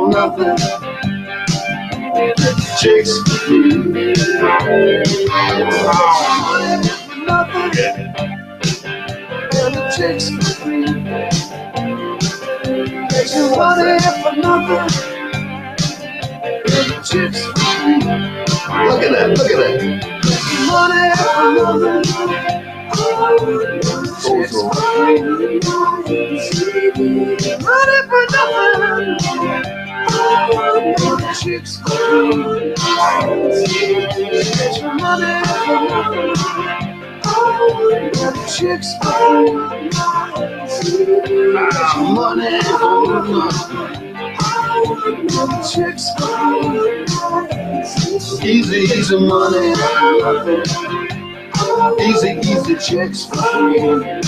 nothing. Chicks for free. Nothing. And the chicks for free. Making money for nothing. And the chicks for free. Look at that, look at that. Money for nothing. Chicks for free. Money for nothing. Chicks for free. Get your money for nothing. Chicks for free. Get your money for nothing. Chicks for free. Easy, easy money for nothing. Easy, easy chicks for free.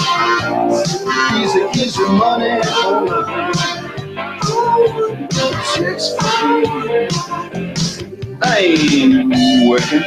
Easy, easy money for nothing. Chicks for free. I ain't working.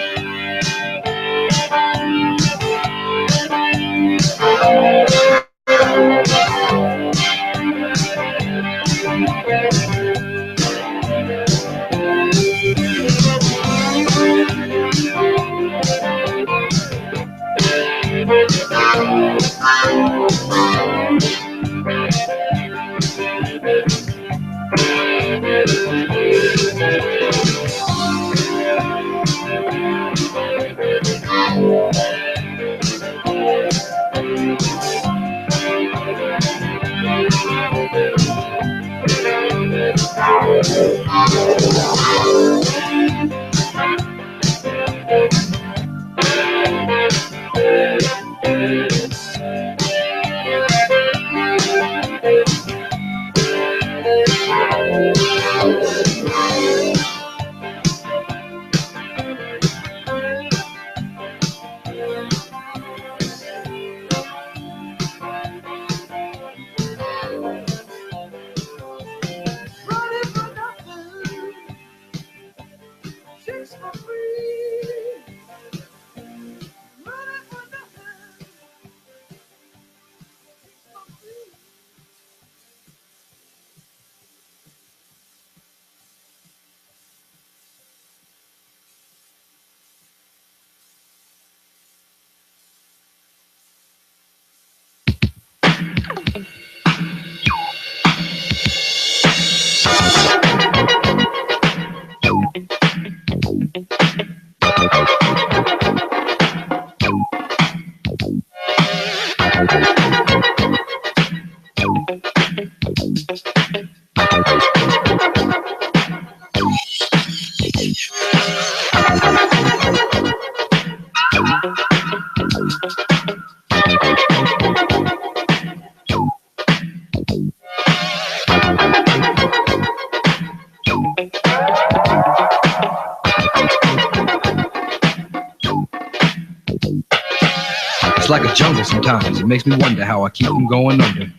It's like a jungle sometimes, it makes me wonder how I keep from going under.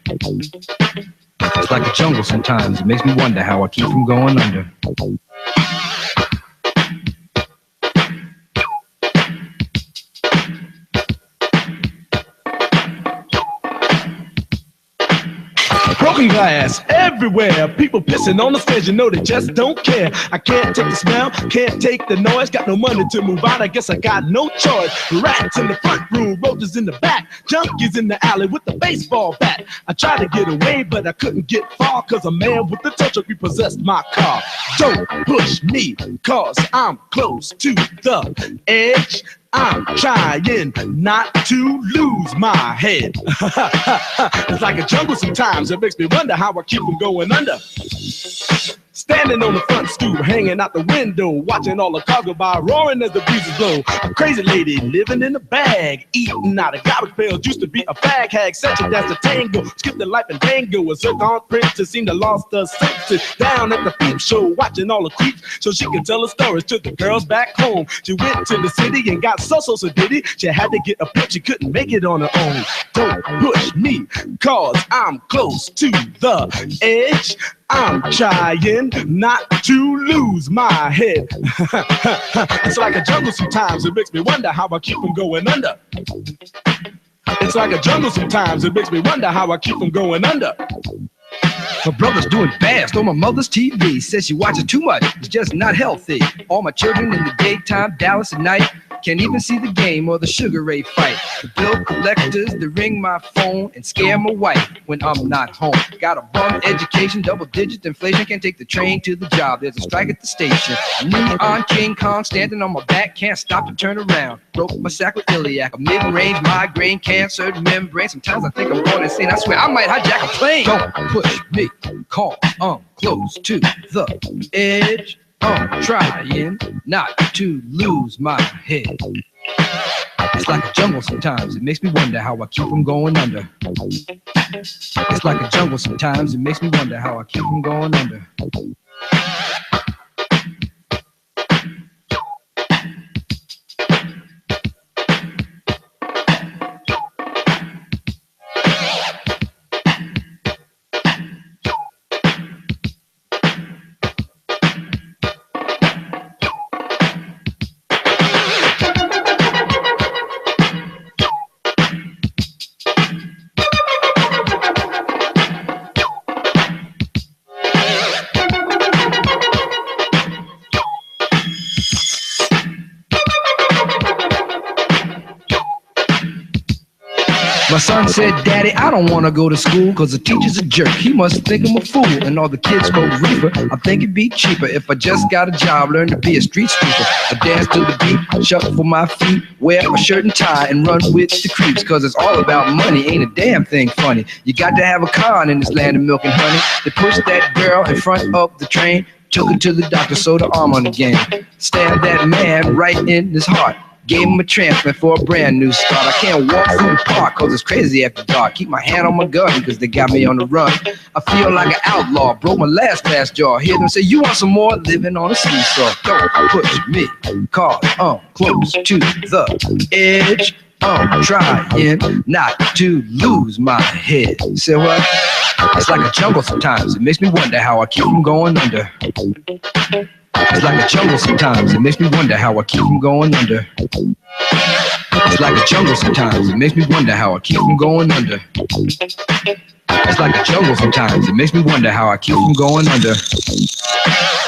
It's like a jungle sometimes, it makes me wonder how I keep from going under. Broken glass everywhere, people pissing on the stairs, you know they just don't care. I can't take the smell, can't take the noise, got no money to move out, I guess I got no choice. Rats in the front room, roaches in the back, junkies in the alley with the baseball bat. I tried to get away, but I couldn't get far, cause a man with the tow truck repossessed my car. Don't push me, cause I'm close to the edge. I'm trying not to lose my head. It's like a jungle sometimes, it makes me wonder how I keep from going under. Standing on the front stoop, hanging out the window, watching all the cars go by, roaring as the breezes blow. A crazy lady living in a bag, eating out of garbage pails, used to be a fag hag, such a dance to tango, skipped the life and tango. A zircon princess seemed to lost her senses, down at the peep show, watching all the creeps, so she could tell her stories to the girls back home. She went to the city and got so diddy, she had to get a pitch, she couldn't make it on her own. Don't push me, cause I'm close to the edge. I'm trying not to lose my head. It's like a jungle sometimes, it makes me wonder how I keep from going under. It's like a jungle sometimes, it makes me wonder how I keep from going under. My brother's doing fast on my mother's TV. Says she watches too much, it's just not healthy. All my children in the daytime, Dallas at night. Can't even see the game or the Sugar Ray fight. The bill collectors, they ring my phone and scare my wife when I'm not home. Got a bum education, double-digit inflation. Can't take the train to the job, there's a strike at the station. Neon King Kong standing on my back, can't stop to turn around. Broke my sacroiliac, a mid-range migraine, cancer membrane. Sometimes I think I'm going insane, I swear I might hijack a plane. Don't push me, call, close to the edge. I'm trying not to lose my head. It's like a jungle sometimes, it makes me wonder how I keep from going under. It's like a jungle sometimes, it makes me wonder how I keep from going under. My son said, Daddy, I don't want to go to school because the teacher's a jerk. He must think I'm a fool and all the kids smoke reefer. I think it'd be cheaper if I just got a job, learn to be a street sweeper. I dance to the beat, shuffle my feet, wear a shirt and tie and run with the creeps because it's all about money, ain't a damn thing funny. You got to have a con in this land of milk and honey. They pushed that girl in front of the train, took her to the doctor, sewed her arm on again. Stabbed that man right in his heart. Gave him a transplant for a brand new start. I can't walk through the park cause it's crazy after dark. Keep my hand on my gun cause they got me on the run. I feel like an outlaw, broke my last glass jaw. Hear them say, you want some more? Living on a seesaw. Don't push me, cause I'm close to the edge. I'm trying not to lose my head. Say what? It's like a jungle sometimes. It makes me wonder how I keep from going under. It's like a jungle sometimes, it makes me wonder how I keep from going under. It's like a jungle sometimes, it makes me wonder how I keep from going under. It's like a jungle sometimes, it makes me wonder how I keep from going under.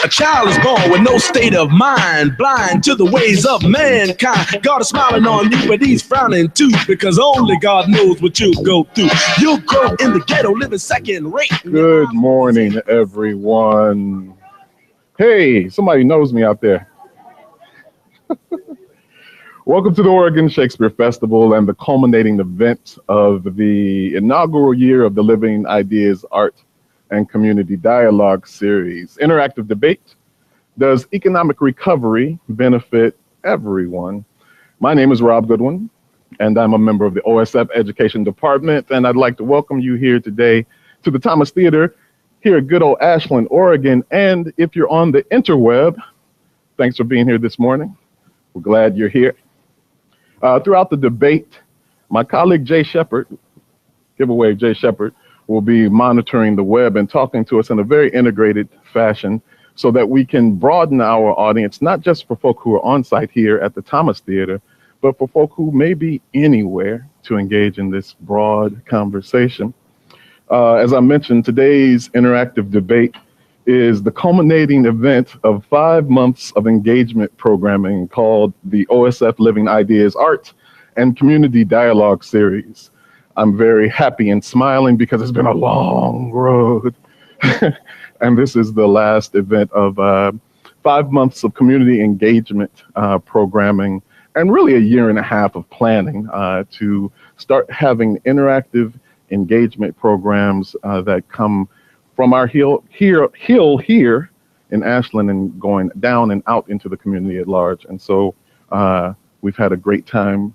A child is born with no state of mind, blind to the ways of mankind. God is smiling on you, but he's frowning too, because only God knows what you'll go through. You'll grow in the ghetto, living second rate. Good morning, everyone. Hey, somebody knows me out there. Welcome to the Oregon Shakespeare Festival and the culminating event of the inaugural year of the Living Ideas Art and Community Dialogue Series. Interactive debate. Does economic recovery benefit everyone? My name is Rob Goodwin, and I'm a member of the OSF Education Department, and I'd like to welcome you here today to the Thomas Theater here at good old Ashland, Oregon. And if you're on the interweb, thanks for being here this morning. We're glad you're here. Throughout the debate, my colleague Jay Shepard, giveaway Jay Shepard, will be monitoring the web and talking to us in a very integrated fashion so that we can broaden our audience, not just for folk who are on site here at the Thomas Theater, but for folk who may be anywhere to engage in this broad conversation. As I mentioned, today's interactive debate is the culminating event of 5 months of engagement programming called the OSF Living Ideas Art and Community Dialogue Series. I'm very happy and smiling because it's been a long road. And this is the last event of 5 months of community engagement programming and really a year and a half of planning to start having interactive engagement programs that come from our hill here in Ashland and going down and out into the community at large. And so we've had a great time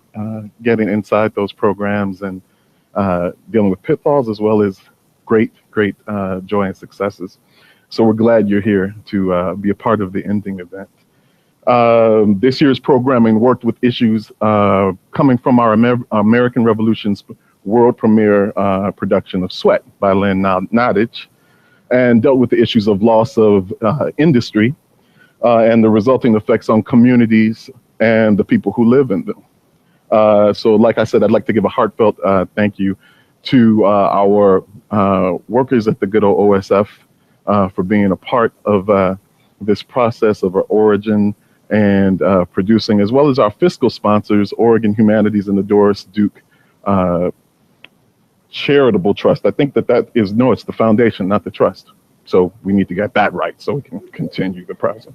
getting inside those programs and dealing with pitfalls as well as great joy and successes. So we're glad you're here to be a part of the ending event. This year's programming worked with issues coming from our American Revolution's world premiere production of Sweat by Lynn Nottage, and dealt with the issues of loss of industry and the resulting effects on communities and the people who live in them. So like I said, I'd like to give a heartfelt thank you to our workers at the good old OSF for being a part of this process of our origin and producing, as well as our fiscal sponsors, Oregon Humanities and the Doris Duke Charitable Trust. I think that is, no, it's the foundation, not the trust. So we need to get that right so we can continue the process.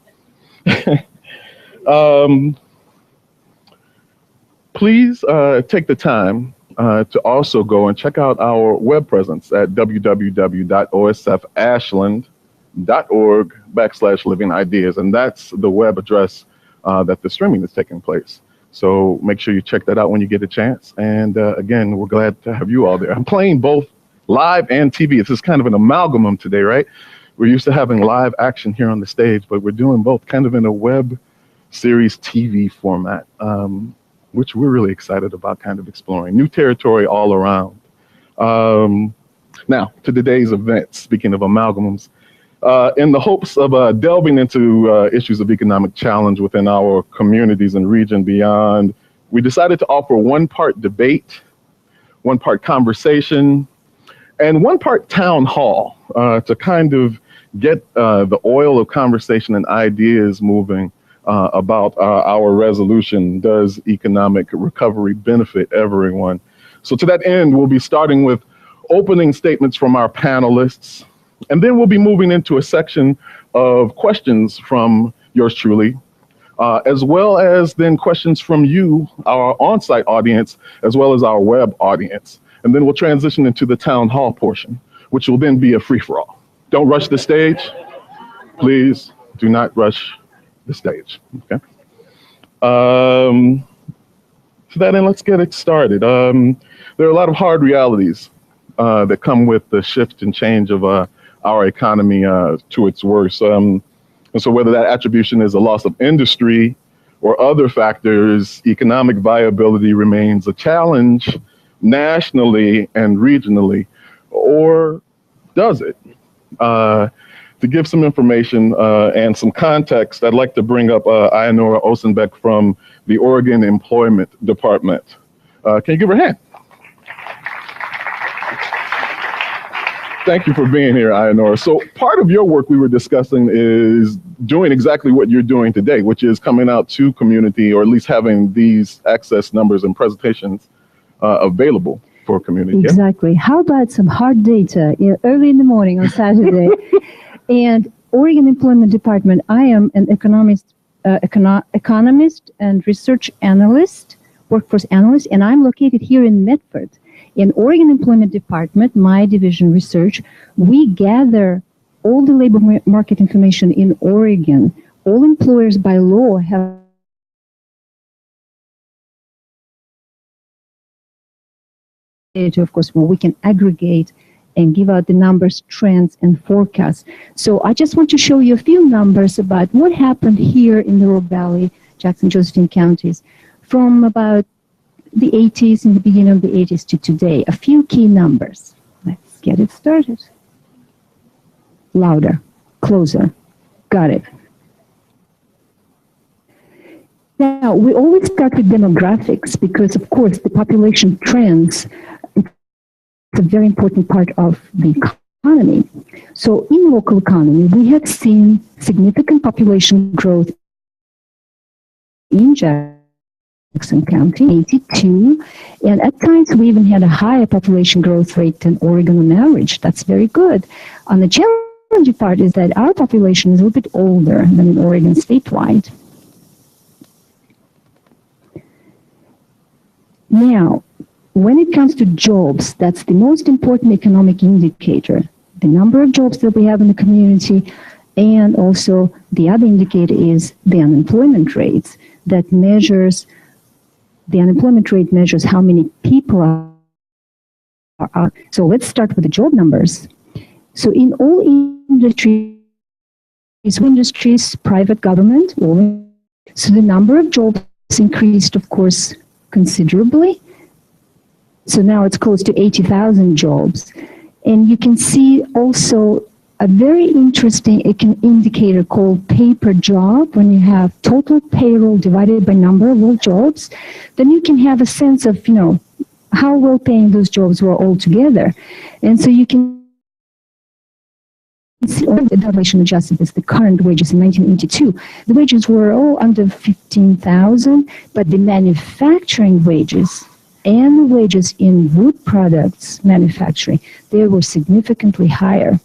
Please take the time to also go and check out our web presence at www.osfashland.org/living ideas. And that's the web address that the streaming is taking place. So make sure you check that out when you get a chance. And again, we're glad to have you all there. I'm playing both live and TV. This is kind of an amalgamum today, right? We're used to having live action here on the stage, but we're doing both kind of in a web series TV format, which we're really excited about kind of exploring. New territory all around. Now, to today's event, speaking of amalgamums, in the hopes of delving into issues of economic challenge within our communities and region beyond, we decided to offer one part debate, one part conversation, and one part town hall to kind of get the oil of conversation and ideas moving about our resolution. Does economic recovery benefit everyone? So to that end, we'll be starting with opening statements from our panelists, and then we'll be moving into a section of questions from yours truly, as well as then questions from you, our on-site audience, as well as our web audience. And then we'll transition into the town hall portion, which will then be a free-for-all. Don't rush the stage. Please do not rush the stage, okay? To that end, let's get it started. There are a lot of hard realities that come with the shift and change of our economy to its worst. And so whether that attribution is a loss of industry or other factors, economic viability remains a challenge nationally and regionally, or does it? To give some information and some context, I'd like to bring up Ionora Osenbeck from the Oregon Employment Department. Can you give her a hand? Thank you for being here, Ionora. So part of your work we were discussing is doing exactly what you're doing today, which is coming out to community, or at least having these access numbers and presentations available for community. Exactly. Yeah? How about some hard data early in the morning on Saturday? And Oregon Employment Department, I am an economist and research analyst, workforce analyst, and I'm located here in Medford. In Oregon Employment Department, my division research, we gather all the labor market information in Oregon. All employers by law have data, of course, where we can aggregate and give out the numbers, trends, and forecasts. So I just want to show you a few numbers about what happened here in the Rogue Valley, Jackson, Josephine counties from about the 80s, in the beginning of the 80s to today. A few key numbers. Let's get it started. Louder, closer. Got it. Now, we always start with demographics because, of course, the population trends is a very important part of the economy. So in local economy, we have seen significant population growth in Jackson County, 82, and at times we even had a higher population growth rate than Oregon on average. That's very good. On the challenging part is that our population is a little bit older than in Oregon statewide. Now, when it comes to jobs, that's the most important economic indicator, the number of jobs that we have in the community, and also the other indicator is the unemployment rates that measures, the unemployment rate measures how many people are out. So let's start with the job numbers. So in all industries, private government, so the number of jobs increased, of course, considerably. So now it's close to 80,000 jobs. And you can see also a very interesting indicator called pay per job. When you have total payroll divided by number of all jobs, then you can have a sense of, how well paying those jobs were altogether. And so you can see the inflation adjusted as the current wages in 1982. The wages were all under 15,000, but the manufacturing wages and the wages in wood products manufacturing, they were significantly higher.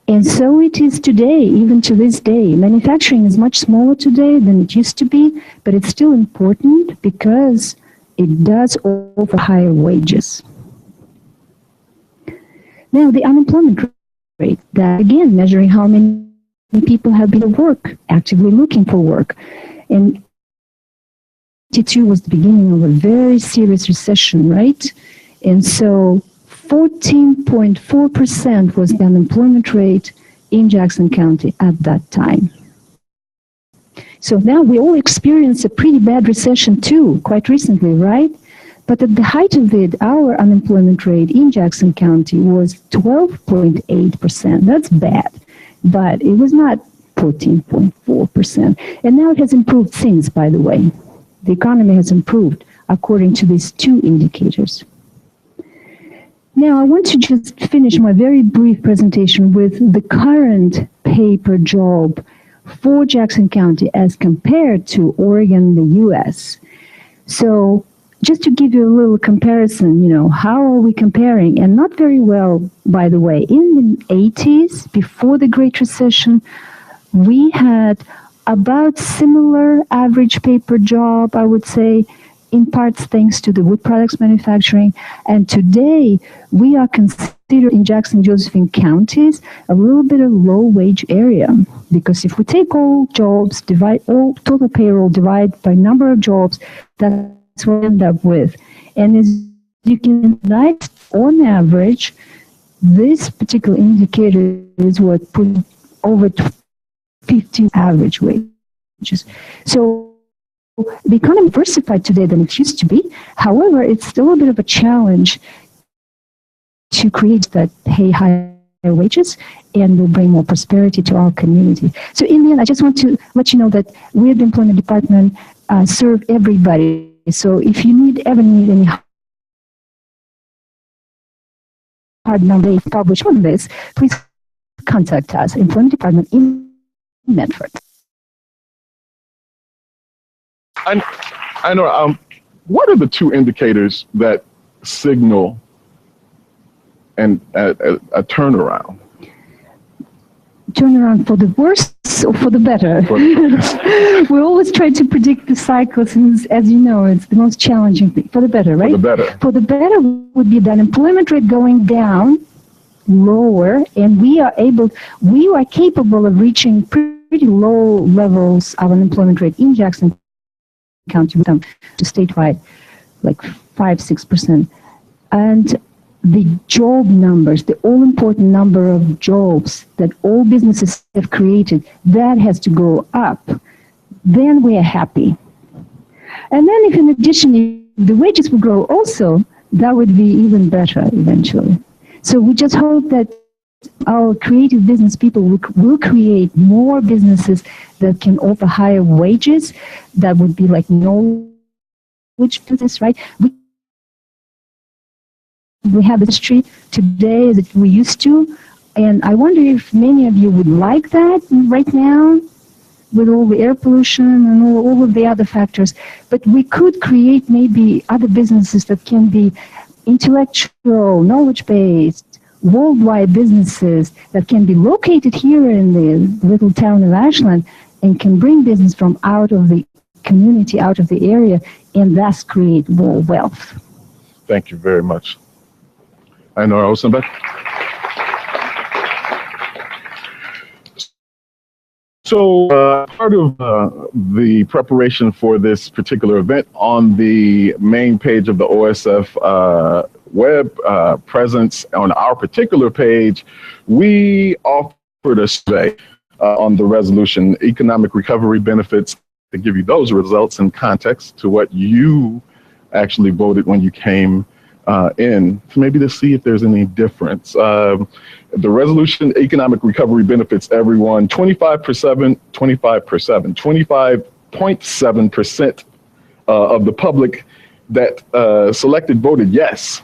And so it is today, even to this day. Manufacturing is much smaller today than it used to be, but it's still important because it does offer higher wages. Now, the unemployment rate, that again, measuring how many people have been at work, actively looking for work. And 1982 was the beginning of a very serious recession, right? And so 14.4% was the unemployment rate in Jackson County at that time. So now we all experienced a pretty bad recession too, quite recently, right? But at the height of it, our unemployment rate in Jackson County was 12.8%. That's bad, but it was not 14.4%. And now it has improved since, by the way. The economy has improved according to these two indicators. Now, I want to just finish my very brief presentation with the current pay per job for Jackson County as compared to Oregon, the U.S. So just to give you a little comparison, how are we comparing? And not very well, by the way. In the 80s, before the Great Recession, we had about similar average pay per job, I would say, in parts thanks to the wood products manufacturing. And today, we are considered in Jackson and Josephine counties a little bit of low wage area. Because if we take all jobs, divide all total payroll, divide by number of jobs, that's what we end up with. And as you can see, on average, this particular indicator is what put over 50 average wages. So the economy is diversified today than it used to be. However, it's still a bit of a challenge to create that pay higher wages and will bring more prosperity to our community. So in the end, I just want to let you know that we at the Employment Department serve everybody. So if you ever need any hard number published on this, please contact us, Employment Department in Medford. I know. What are the two indicators that signal a turnaround? Turnaround for the worse or for the better? We always try to predict the cycles, and as you know, it's the most challenging thing. For the better, right? For the better. For the better would be the unemployment rate going down, lower, and we are capable of reaching pretty low levels of unemployment rate in Jackson County with them to statewide, like 5-6%. And the job numbers, the all-important number of jobs that all businesses have created, that has to go up. Then we are happy. And then if in addition, if the wages will grow also, that would be even better eventually. So we just hope that our creative business people will create more businesses that can offer higher wages. That would be like knowledge business, right? We have the history today that we used to, and I wonder if many of you would like that right now with all the air pollution and all of the other factors. But we could create maybe other businesses that can be intellectual, knowledge-based, worldwide businesses that can be located here in the little town of Ashland and can bring business from out of the community, out of the area, and thus create more wealth. Thank you very much. I know, Osenbeck. So part of the preparation for this particular event, on the main page of the OSF web presence on our particular page, we offered a survey on the resolution, economic recovery benefits, to give you those results in context to what you actually voted when you came in, maybe to see if there's any difference. The resolution, economic recovery benefits everyone, 25.7% of the public that selected voted yes,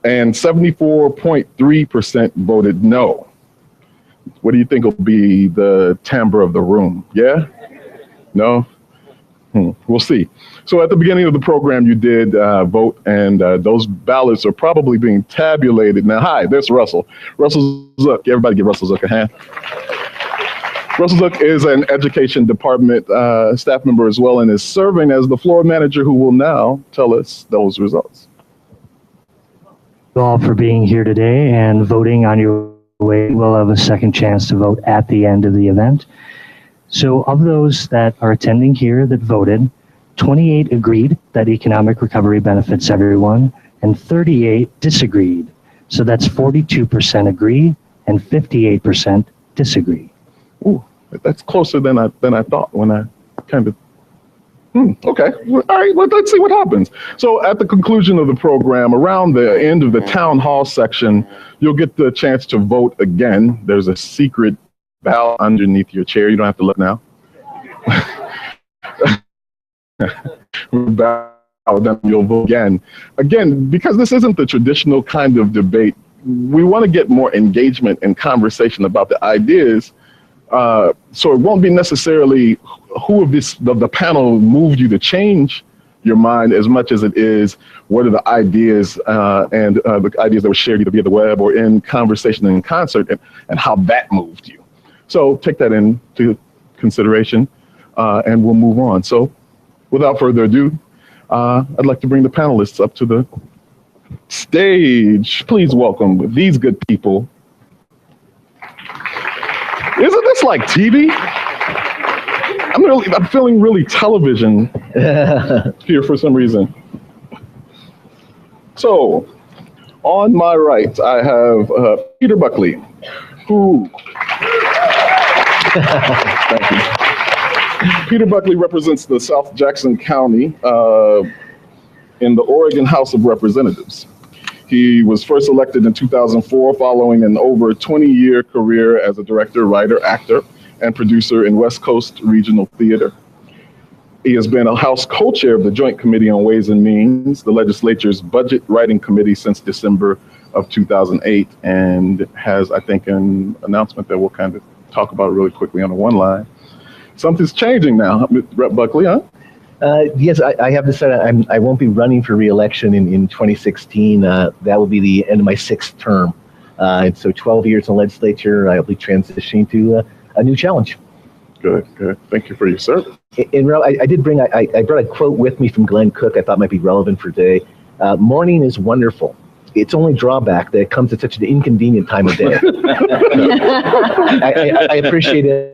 and 74.3% voted no. What do you think will be the timbre of the room? Yeah? No? We'll see. So at the beginning of the program, you did vote, and those ballots are probably being tabulated. Now, hi, there's Russell. Russell Zook. Everybody give Russell Zook a hand. Russell Zook is an education department staff member as well, and is serving as the floor manager who will now tell us those results. Thank you all for being here today and voting on your way. We'll have a second chance to vote at the end of the event. So of those that are attending here that voted, 28 agreed that economic recovery benefits everyone, and 38 disagreed. So that's 42% agree and 58% disagree. Ooh, that's closer than I thought when I kind of. Okay, all right, let's see what happens. So at the conclusion of the program, around the end of the town hall section, you'll get the chance to vote again. There's a secret ballot underneath your chair. You don't have to look now. You'll vote again. Again, because this isn't the traditional kind of debate, we want to get more engagement and conversation about the ideas. So it won't be necessarily who of the panel moved you to change your mind as much as it is what are the ideas and the ideas that were shared either via the web or in conversation and in concert and how that moved you. So take that into consideration and we'll move on. So without further ado, I'd like to bring the panelists up to the stage. Please welcome these good people. Isn't this like TV? I'm feeling really television here for some reason. So, on my right, I have Peter Buckley, who. Thank you. Peter Buckley represents the South Jackson County in the Oregon House of Representatives. He was first elected in 2004 following an over 20-year career as a director, writer, actor, and producer in West Coast Regional Theater. He has been a House co-chair of the Joint Committee on Ways and Means, the legislature's budget writing committee since December of 2008, and has, I think, an announcement that we'll kind of talk about really quickly on the one line. Something's changing now, Rep. Buckley, huh? Yes, I have decided I won't be running for re-election in 2016. That will be the end of my 6th term. And so 12 years in the legislature, I'll be transitioning to a new challenge. Good, good. Thank you for your service. I brought a quote with me from Glenn Cook I thought might be relevant for today. Morning is wonderful. Its only drawback that it comes at such an inconvenient time of day. I appreciate it.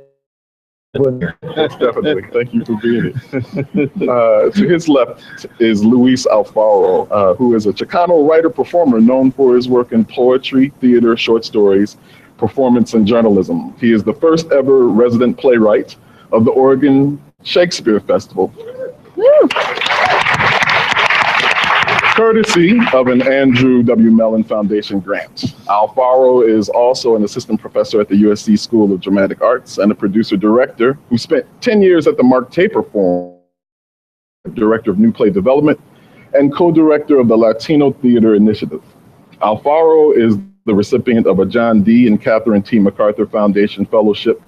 Most definitely. Thank you for being here. To his left is Luis Alfaro, who is a Chicano writer-performer known for his work in poetry, theater, short stories, performance, and journalism. He is the first ever resident playwright of the Oregon Shakespeare Festival. Woo! Courtesy of an Andrew W. Mellon Foundation grant. Alfaro is also an assistant professor at the USC School of Dramatic Arts and a producer-director who spent 10 years at the Mark Taper Forum, director of new play development, and co-director of the Latino Theater Initiative. Alfaro is the recipient of a John D. and Catherine T. MacArthur Foundation Fellowship,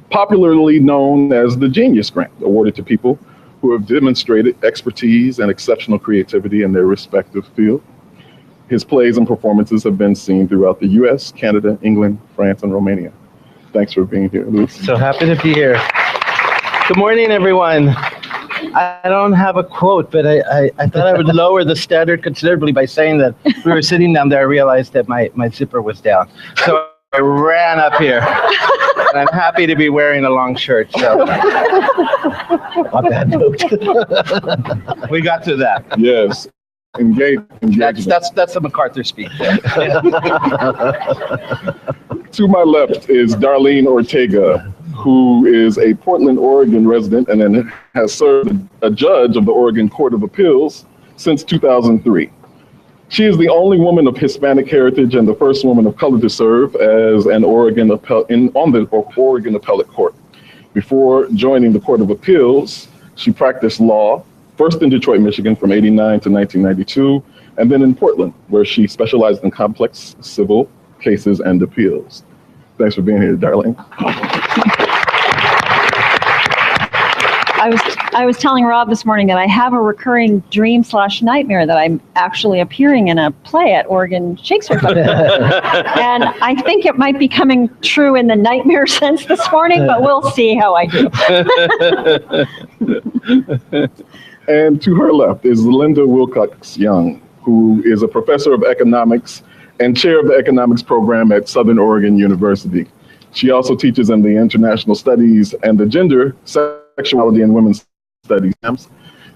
popularly known as the Genius Grant, awarded to people who have demonstrated expertise and exceptional creativity in their respective field. His plays and performances have been seen throughout the US, Canada, England, France, and Romania. Thanks for being here, Luis. So happy to be here. Good morning, everyone. I don't have a quote, but I thought I would lower the standard considerably by saying that we were sitting down there, I realized that my zipper was down. So I ran up here, and I'm happy to be wearing a long shirt. So. On that note. We got to that. Yes. Engagement. That's the MacArthur speech. To my left is Darlene Ortega, who is a Portland, Oregon resident and then has served a judge of the Oregon Court of Appeals since 2003. She is the only woman of Hispanic heritage and the first woman of color to serve as an Oregon on the Oregon Appellate Court. Before joining the Court of Appeals, she practiced law first in Detroit, Michigan from '89 to 1992, and then in Portland, where she specialized in complex civil cases and appeals. Thanks for being here, darling. I was telling Rob this morning that I have a recurring dream/nightmare that I'm actually appearing in a play at Oregon Shakespeare Festival. And I think it might be coming true in the nightmare sense this morning, but we'll see how I do. And to her left is Linda Wilcox Young, who is a professor of economics and chair of the economics program at Southern Oregon University. She also teaches in the international studies and the gender, sexuality, and women's studies.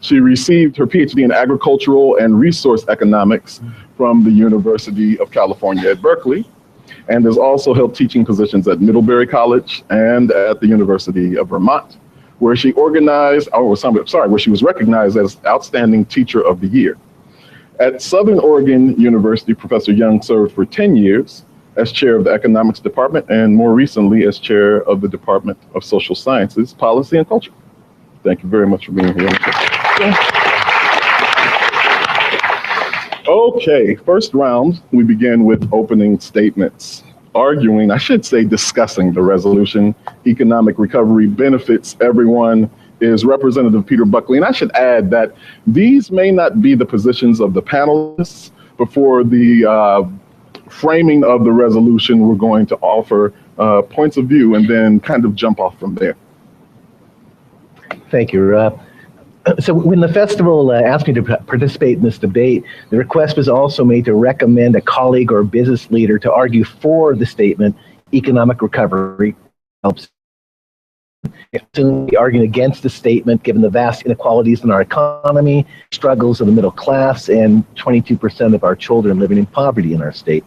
She received her PhD in agricultural and resource economics from the University of California at Berkeley, and has also held teaching positions at Middlebury College and at the University of Vermont, where she where she was recognized as Outstanding Teacher of the Year. At Southern Oregon University, Professor Young served for 10 years as chair of the economics department, and more recently as chair of the Department of Social Sciences, Policy and Culture. Thank you very much for being here. Okay, first round, we begin with opening statements. Arguing, I should say discussing the resolution, economic recovery benefits everyone, is Representative Peter Buckley. And I should add that these may not be the positions of the panelists, but for the framing of the resolution, we're going to offer points of view and then kind of jump off from there. Thank you, Rob. So when the festival asked me to participate in this debate, the request was also made to recommend a colleague or business leader to argue for the statement, economic recovery helps. Arguing against the statement, given the vast inequalities in our economy, struggles of the middle class, and 22% of our children living in poverty in our state.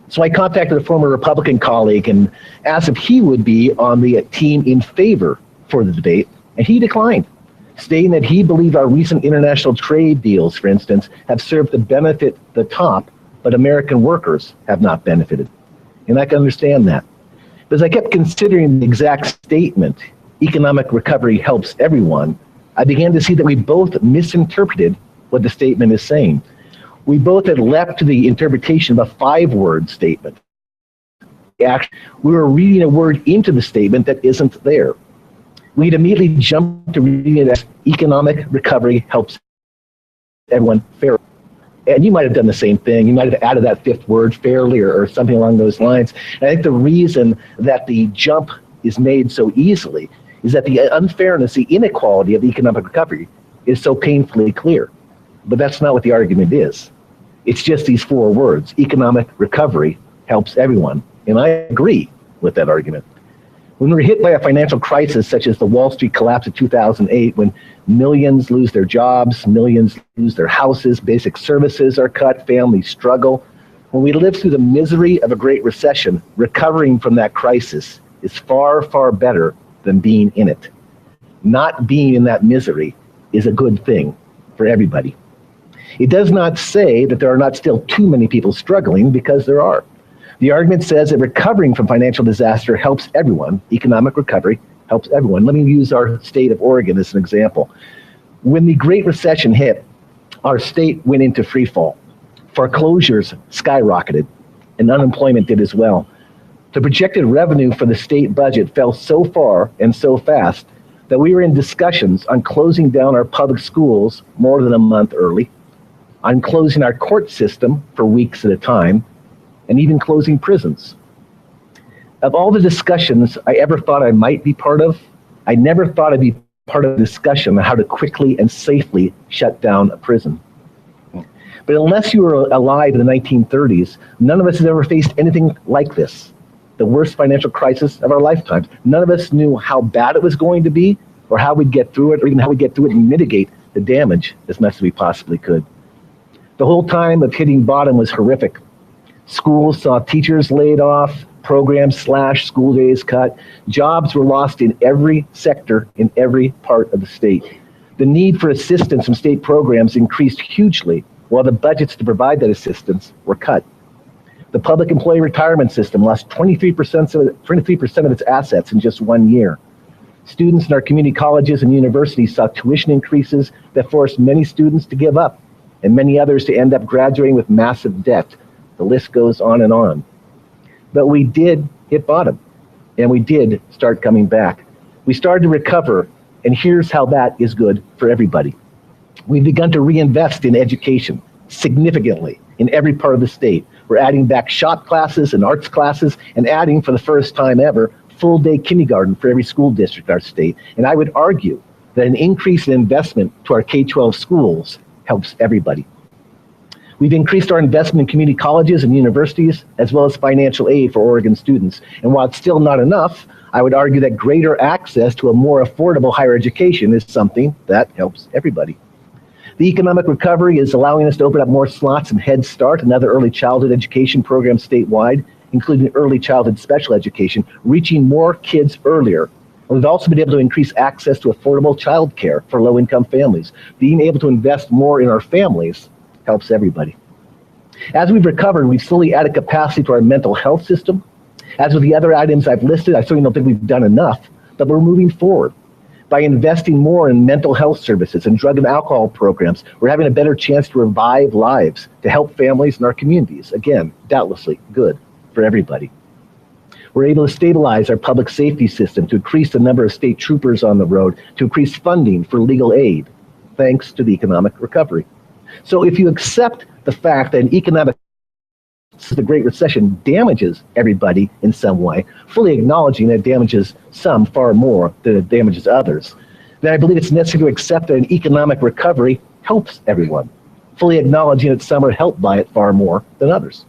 So I contacted a former Republican colleague and asked if he would be on the team in favor for the debate, and he declined, stating that he believed our recent international trade deals, for instance, have served to benefit the top, but American workers have not benefited. And I can understand that. But as I kept considering the exact statement, economic recovery helps everyone, I began to see that we both misinterpreted what the statement is saying. We both had leapt to the interpretation of a 5-word statement. Actually, we were reading a word into the statement that isn't there. We'd immediately jumped to reading it as economic recovery helps everyone fairly. And you might have done the same thing. You might have added that 5th word, fairly, or something along those lines. And I think the reason that the jump is made so easily is that the unfairness, the inequality of economic recovery is so painfully clear. But that's not what the argument is. It's just these 4 words, economic recovery helps everyone. And I agree with that argument. When we're hit by a financial crisis such as the Wall Street collapse of 2008, when millions lose their jobs, millions lose their houses, basic services are cut, families struggle. When we live through the misery of a Great Recession, recovering from that crisis is far, far better than being in it. Not being in that misery is a good thing for everybody. It does not say that there are not still too many people struggling, because there are. The argument says that recovering from financial disaster helps everyone. Economic recovery helps everyone. Let me use our state of Oregon as an example. When the Great Recession hit, our state went into free fall. Foreclosures skyrocketed, and unemployment did as well. The projected revenue for the state budget fell so far and so fast that we were in discussions on closing down our public schools more than a month early, on closing our court system for weeks at a time, and even closing prisons. Of all the discussions I ever thought I might be part of, I never thought I'd be part of a discussion on how to quickly and safely shut down a prison. But unless you were alive in the 1930s, none of us has ever faced anything like this, the worst financial crisis of our lifetimes. None of us knew how bad it was going to be, or how we'd get through it, or even how we'd get through it and mitigate the damage as much as we possibly could. The whole time of hitting bottom was horrific. Schools saw teachers laid off, programs slashed, school days cut. Jobs were lost in every sector, in every part of the state. The need for assistance from state programs increased hugely, while the budgets to provide that assistance were cut. The public employee retirement system lost 23% of its assets in just 1 year. Students in our community colleges and universities saw tuition increases that forced many students to give up and many others to end up graduating with massive debt. The list goes on and on. But we did hit bottom, and we did start coming back. We started to recover, and here's how that is good for everybody. We've begun to reinvest in education significantly in every part of the state. We're adding back shop classes and arts classes and adding, for the first time ever, full-day kindergarten for every school district in our state. And I would argue that an increase in investment to our K-12 schools helps everybody. We've increased our investment in community colleges and universities, as well as financial aid for Oregon students. And while it's still not enough, I would argue that greater access to a more affordable higher education is something that helps everybody. The economic recovery is allowing us to open up more slots in Head Start and other early childhood education programs statewide, including early childhood special education, reaching more kids earlier. And we've also been able to increase access to affordable child care for low-income families. Being able to invest more in our families helps everybody. As we've recovered, we've slowly added capacity to our mental health system. As with the other items I've listed, I certainly don't think we've done enough, but we're moving forward. By investing more in mental health services and drug and alcohol programs, we're having a better chance to revive lives, to help families in our communities. Again, doubtlessly good for everybody. We're able to stabilize our public safety system, to increase the number of state troopers on the road, to increase funding for legal aid, thanks to the economic recovery. So if you accept the fact that an economic, the Great Recession, damages everybody in some way, fully acknowledging that it damages some far more than it damages others, then I believe it's necessary to accept that an economic recovery helps everyone, fully acknowledging that some are helped by it far more than others.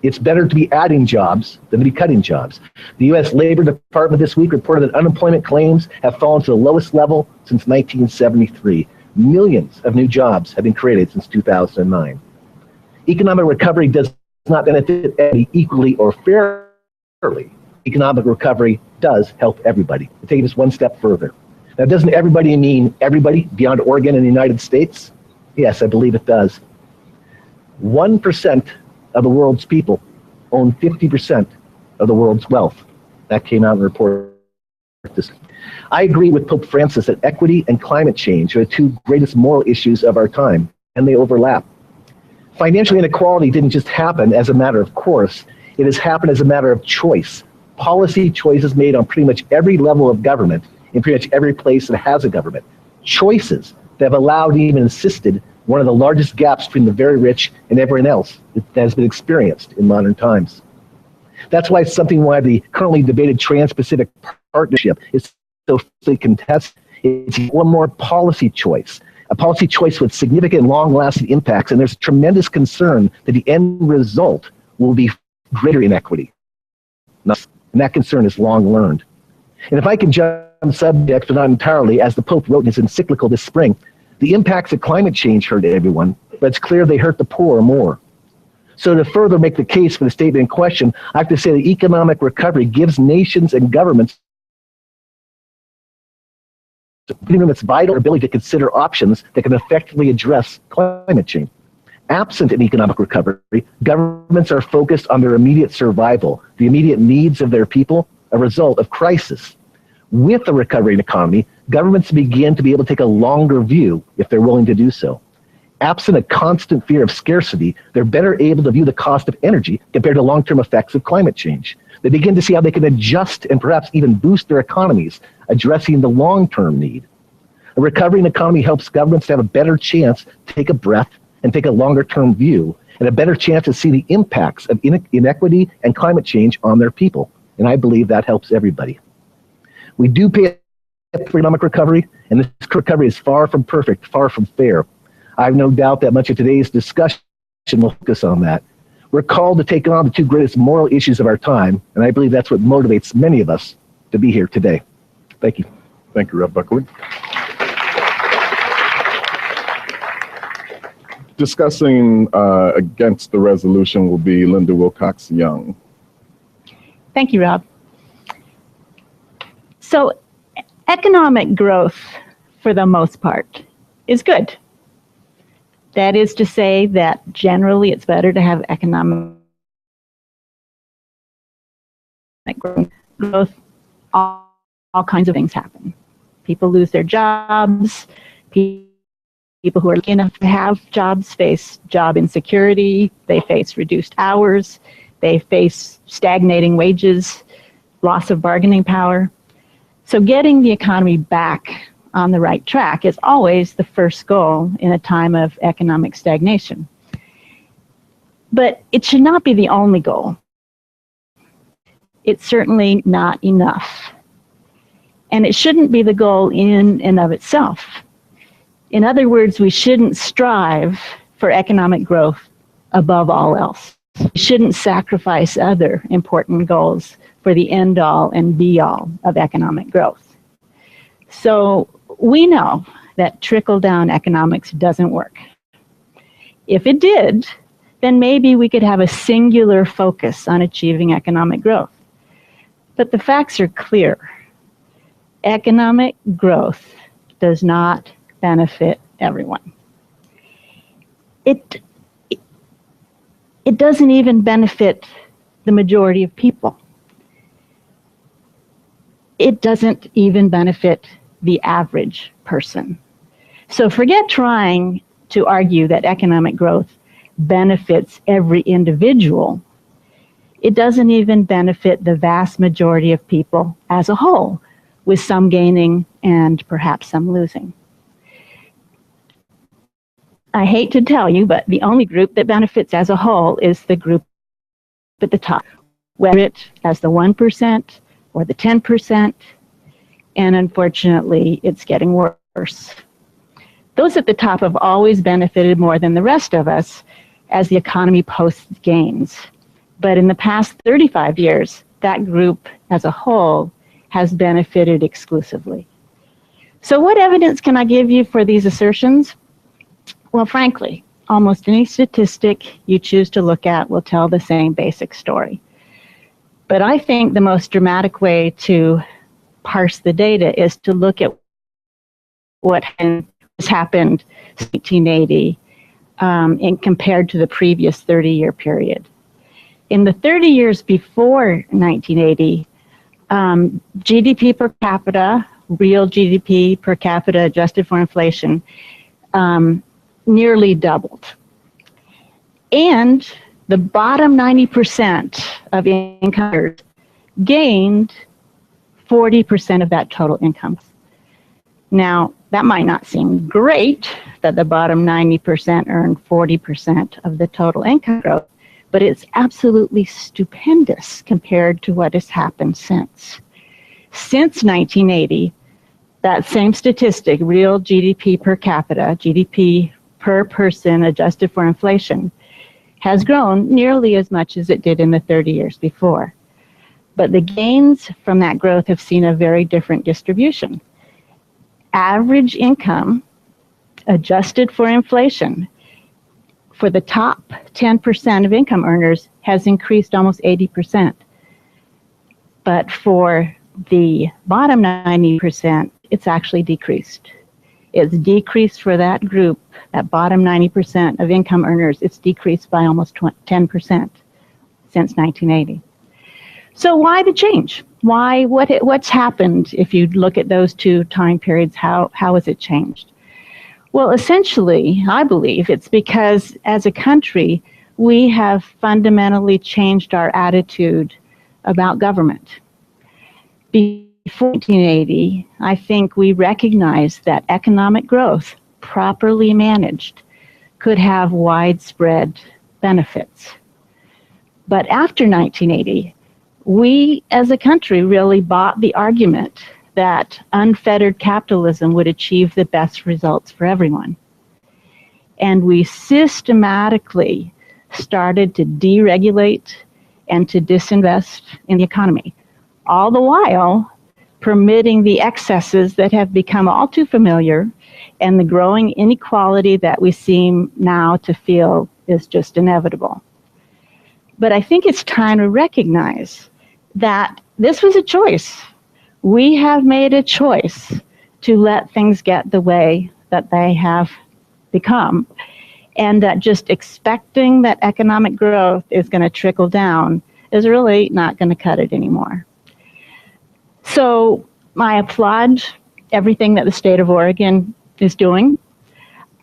It's better to be adding jobs than to be cutting jobs. The U.S. Labor Department this week reported that unemployment claims have fallen to the lowest level since 1973. Millions of new jobs have been created since 2009. Economic recovery does not benefit everybody equally or fairly. Economic recovery does help everybody. I'll take this one step further. Now, doesn't everybody mean everybody beyond Oregon and the United States? Yes, I believe it does. 1% of the world's people own 50% of the world's wealth. That came out in a report. I agree with Pope Francis that equity and climate change are the two greatest moral issues of our time, and they overlap. Financial inequality didn't just happen as a matter of course, it has happened as a matter of choice. Policy choices made on pretty much every level of government, in pretty much every place that has a government. Choices that have allowed and even insisted one of the largest gaps between the very rich and everyone else that has been experienced in modern times. That's why it's something why the currently debated Trans-Pacific Partnership is so contested. It's one more policy choice, a policy choice with significant long-lasting impacts, and there's tremendous concern that the end result will be greater inequity. And that concern is long learned. And if I can jump subject, but not entirely, as the Pope wrote in his encyclical this spring, the impacts of climate change hurt everyone, but it's clear they hurt the poor more. So to further make the case for the statement in question, I have to say that economic recovery gives nations and governments its vital ability to consider options that can effectively address climate change. Absent an economic recovery, governments are focused on their immediate survival, the immediate needs of their people, a result of crisis. With a recovering economy, governments begin to be able to take a longer view if they're willing to do so. Absent a constant fear of scarcity, they're better able to view the cost of energy compared to long-term effects of climate change. They begin to see how they can adjust and perhaps even boost their economies, addressing the long-term need. A recovering economy helps governments to have a better chance to take a breath and take a longer-term view, and a better chance to see the impacts of inequity and climate change on their people. And I believe that helps everybody. We do pay for economic recovery, and this recovery is far from perfect, far from fair. I have no doubt that much of today's discussion will focus on that. We're called to take on the two greatest moral issues of our time, and I believe that's what motivates many of us to be here today. Thank you. Thank you, Rev. Buckley. Discussing against the resolution will be Linda Wilcox-Young. Thank you, Rob. So economic growth, for the most part, is good. That is to say that generally it's better to have economic growth all kinds of things happen. People lose their jobs. People who are lucky enough to have jobs face job insecurity. They face reduced hours. They face stagnating wages, loss of bargaining power. So getting the economy back on the right track is always the first goal in a time of economic stagnation. But it should not be the only goal. It's certainly not enough. And it shouldn't be the goal in and of itself. In other words, we shouldn't strive for economic growth above all else. We shouldn't sacrifice other important goals for the end all and be all of economic growth. So we know that trickle-down economics doesn't work. If it did, then maybe we could have a singular focus on achieving economic growth. But the facts are clear. Economic growth does not benefit everyone. It doesn't even benefit the majority of people. It doesn't even benefit the average person. So forget trying to argue that economic growth benefits every individual. It doesn't even benefit the vast majority of people as a whole, with some gaining and perhaps some losing. I hate to tell you, but the only group that benefits as a whole is the group at the top, whether it's as the 1% or the 10%, and unfortunately, it's getting worse. Those at the top have always benefited more than the rest of us as the economy posts gains. But in the past 35 years, that group as a whole has benefited exclusively. So what evidence can I give you for these assertions? Well, frankly, almost any statistic you choose to look at will tell the same basic story. But I think the most dramatic way to parse the data is to look at what has happened since 1980 and compared to the previous 30-year period. In the 30 years before 1980, GDP per capita, real GDP per capita adjusted for inflation, nearly doubled. And the bottom 90% of income earners gained 40% of that total income. Now, that might not seem great that the bottom 90% earned 40% of the total income growth, but it's absolutely stupendous compared to what has happened since. Since 1980, that same statistic, real GDP per capita, GDP per person adjusted for inflation, has grown nearly as much as it did in the 30 years before. But the gains from that growth have seen a very different distribution. Average income adjusted for inflation for the top 10% of income earners has increased almost 80%. But for the bottom 90%, it's actually decreased. It's decreased for that group, that bottom 90% of income earners, it's decreased by almost 10% since 1980. So why the change? What's happened if you look at those two time periods? How has it changed? Well, essentially, I believe it's because as a country, we have fundamentally changed our attitude about government. Before 1980, I think we recognized that economic growth, properly managed, could have widespread benefits. But after 1980, we as a country really bought the argument that unfettered capitalism would achieve the best results for everyone. And we systematically started to deregulate and to disinvest in the economy, all the while permitting the excesses that have become all too familiar and the growing inequality that we seem now to feel is just inevitable. But I think it's time to recognize that this was a choice. We have made a choice to let things get the way that they have become, and that just expecting that economic growth is going to trickle down is really not going to cut it anymore. So I applaud everything that the state of Oregon is doing,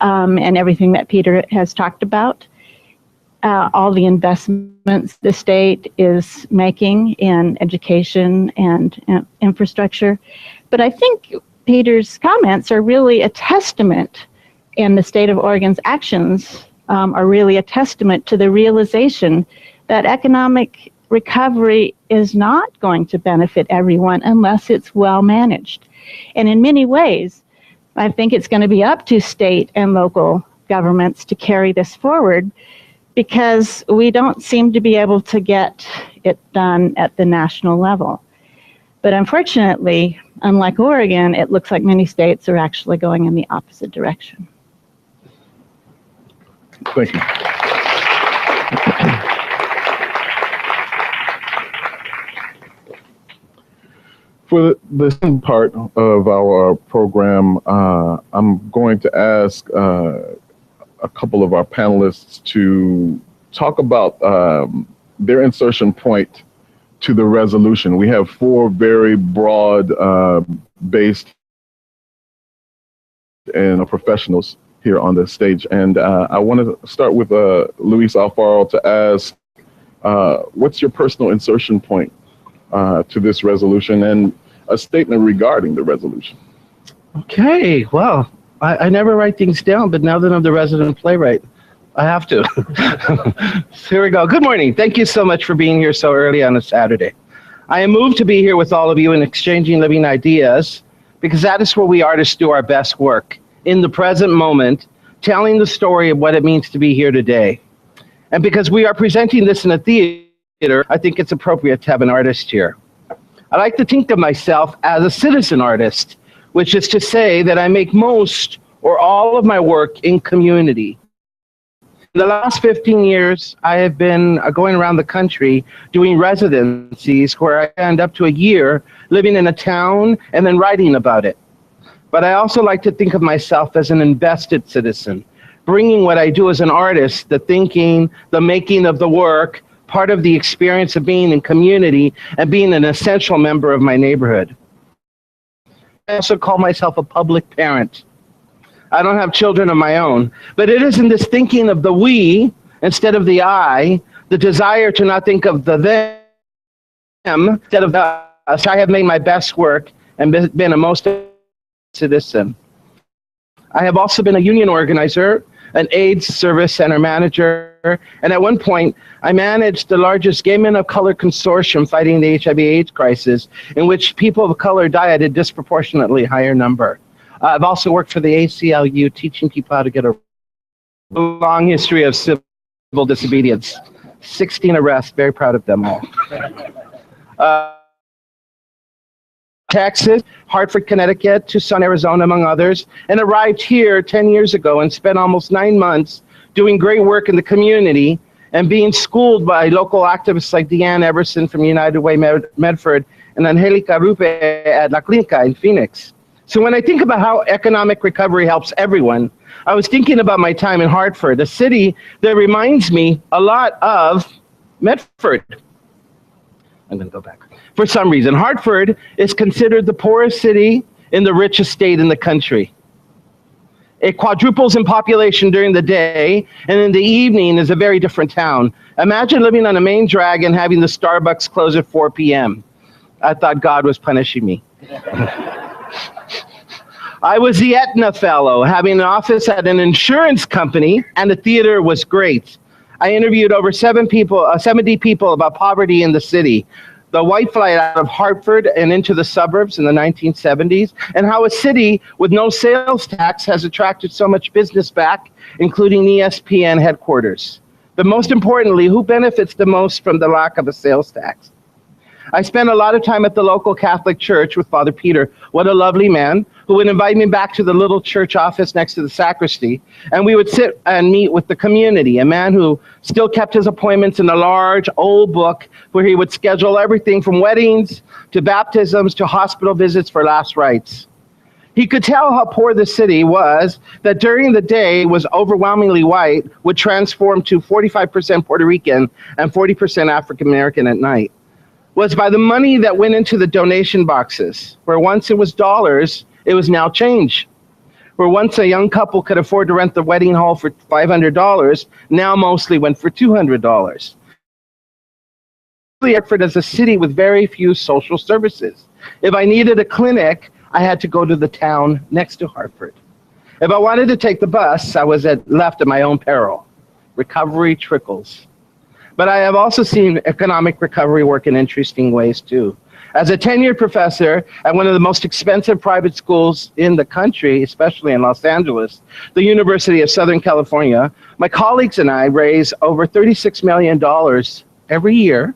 and everything that Peter has talked about. All the investments the state is making in education and infrastructure. But I think Peter's comments are really a testament, and the state of Oregon's actions are really a testament to the realization that economic recovery is not going to benefit everyone unless it's well managed. And in many ways, I think it's going to be up to state and local governments to carry this forward, because we don't seem to be able to get it done at the national level. But unfortunately, unlike Oregon, it looks like many states are actually going in the opposite direction. Thank you. For the second part of our program, I'm going to ask a couple of our panelists to talk about their insertion point to the resolution. We have four very broad based and professionals here on the stage. And I want to start with Luis Alfaro to ask, what's your personal insertion point to this resolution and a statement regarding the resolution? Okay, well, I never write things down, but now that I'm the resident playwright, I have to. So here we go. Good morning. Thank you so much for being here so early on a Saturday. I am moved to be here with all of you and exchanging living ideas, because that is where we artists do our best work, in the present moment, telling the story of what it means to be here today. And because we are presenting this in a theater, I think it's appropriate to have an artist here. I like to think of myself as a citizen artist, which is to say that I make most or all of my work in community. In the last 15 years, I have been going around the country doing residencies where I end up to a year living in a town and then writing about it. But I also like to think of myself as an invested citizen, bringing what I do as an artist, the thinking, the making of the work, part of the experience of being in community and being an essential member of my neighborhood. I also call myself a public parent. I don't have children of my own, but it is in this thinking of the we instead of the I, the desire to not think of the them instead of the us. I have made my best work and been a most citizen. I have also been a union organizer, an AIDS service center manager, and at one point, I managed the largest gay men of color consortium fighting the HIV/AIDS crisis, in which people of color die at a disproportionately higher number. I've also worked for the ACLU, teaching people how to get a long history of civil disobedience. 16 arrests, very proud of them all. Texas, Hartford, Connecticut, Tucson, Arizona, among others, and arrived here 10 years ago and spent almost 9 months doing great work in the community and being schooled by local activists like Deanne Everson from United Way Medford and Angelica Rupe at La Clínica in Phoenix. So when I think about how economic recovery helps everyone, I was thinking about my time in Hartford, a city that reminds me a lot of Medford. I'm going to go back. For some reason, Hartford is considered the poorest city in the richest state in the country. It quadruples in population during the day, and in the evening is a very different town. Imagine living on a main drag and having the Starbucks close at 4 p.m. I thought God was punishing me. I was the Aetna Fellow, having an office at an insurance company, and the theater was great. I interviewed over 70 people about poverty in the city, the white flight out of Hartford and into the suburbs in the 1970s, and how a city with no sales tax has attracted so much business back, including ESPN headquarters. But most importantly, who benefits the most from the lack of a sales tax? I spent a lot of time at the local Catholic church with Father Peter. What a lovely man, who would invite me back to the little church office next to the sacristy, and we would sit and meet with the community, a man who still kept his appointments in a large old book where he would schedule everything from weddings to baptisms to hospital visits for last rites. He could tell how poor the city was, that during the day was overwhelmingly white, would transform to 45% Puerto Rican and 40% African American at night. was by the money that went into the donation boxes, where once it was dollars, it was now change. Where once a young couple could afford to rent the wedding hall for $500, now mostly went for $200. Hartford is a city with very few social services. If I needed a clinic, I had to go to the town next to Hartford. If I wanted to take the bus, I was left at my own peril. Recovery trickles. But I have also seen economic recovery work in interesting ways too. As a tenured professor at one of the most expensive private schools in the country, especially in Los Angeles, the University of Southern California, my colleagues and I raise over $36 million every year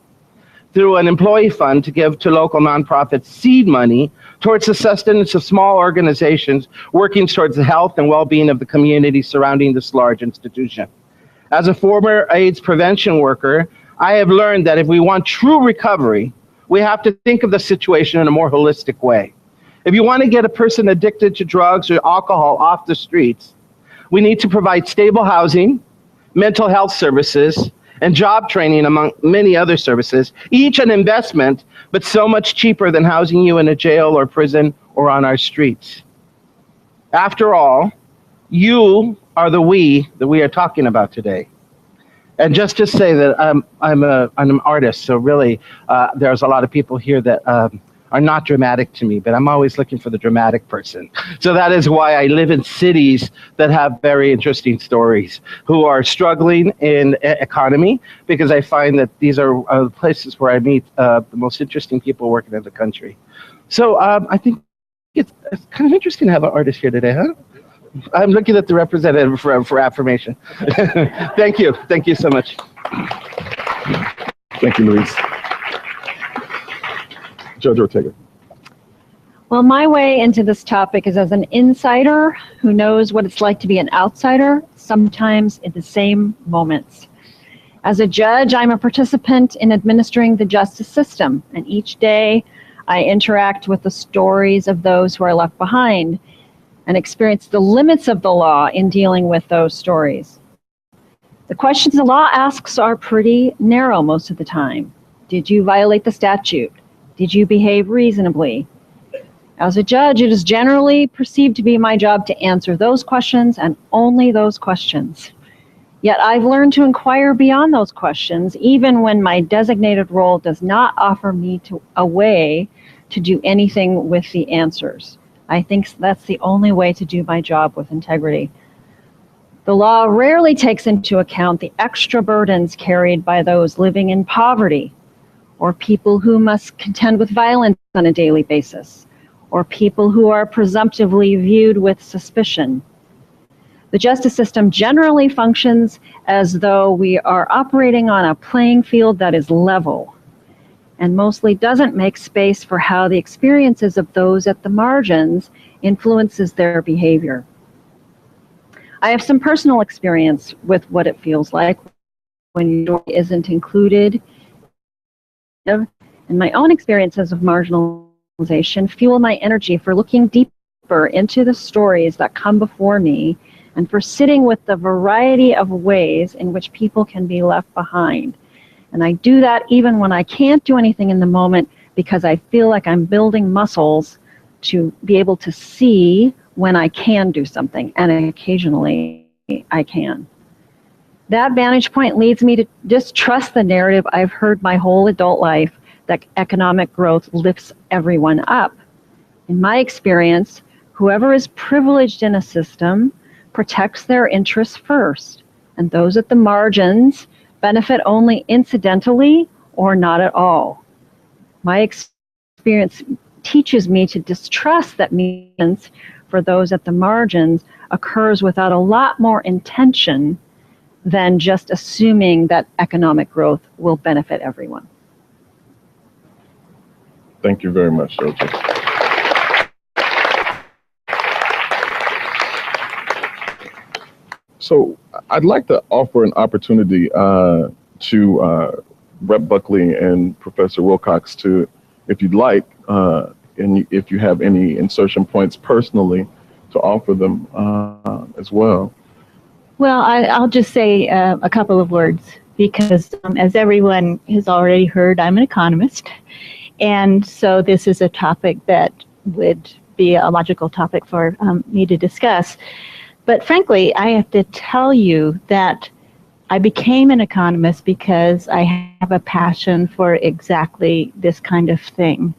through an employee fund to give to local nonprofits seed money towards the sustenance of small organizations working towards the health and well-being of the community surrounding this large institution. As a former AIDS prevention worker, I have learned that if we want true recovery, we have to think of the situation in a more holistic way. If you want to get a person addicted to drugs or alcohol off the streets, we need to provide stable housing, mental health services, and job training, among many other services, each an investment, but so much cheaper than housing you in a jail or prison or on our streets. After all, you are the we that we are talking about today. And just to say that I'm an artist, so really there's a lot of people here that are not dramatic to me, but I'm always looking for the dramatic person. So that is why I live in cities that have very interesting stories, who are struggling in economy, because I find that these are places where I meet the most interesting people working in the country. So I think it's kind of interesting to have an artist here today, huh? I'm looking at the representative for affirmation. Thank you. Thank you so much. Thank you, Luis. Judge Ortega. Well, my way into this topic is as an insider who knows what it's like to be an outsider, sometimes in the same moments. As a judge, I'm a participant in administering the justice system, and each day I interact with the stories of those who are left behind and experience the limits of the law in dealing with those stories. The questions the law asks are pretty narrow most of the time. Did you violate the statute? Did you behave reasonably? As a judge, it is generally perceived to be my job to answer those questions and only those questions. Yet I've learned to inquire beyond those questions, even when my designated role does not offer me a way to do anything with the answers. I think that's the only way to do my job with integrity. The law rarely takes into account the extra burdens carried by those living in poverty, or people who must contend with violence on a daily basis, or people who are presumptively viewed with suspicion. The justice system generally functions as though we are operating on a playing field that is level, and mostly doesn't make space for how the experiences of those at the margins influences their behavior. I have some personal experience with what it feels like when your story isn't included, and my own experiences of marginalization fuel my energy for looking deeper into the stories that come before me and for sitting with the variety of ways in which people can be left behind. And I do that even when I can't do anything in the moment, because I feel like I'm building muscles to be able to see when I can do something, and occasionally I can. That vantage point leads me to distrust the narrative I've heard my whole adult life, that economic growth lifts everyone up. In my experience, whoever is privileged in a system protects their interests first, and those at the margins benefit only incidentally or not at all. My experience teaches me to distrust that means for those at the margins occurs without a lot more intention than just assuming that economic growth will benefit everyone. Thank you very much, Judge. So I'd like to offer an opportunity to Rep. Buckley and Professor Wilcox to, if you'd like, and if you have any insertion points personally, to offer them as well. Well, I'll just say a couple of words. because as everyone has already heard, I'm an economist. And so this is a topic that would be a logical topic for me to discuss. But frankly, I have to tell you that I became an economist because I have a passion for exactly this kind of thing.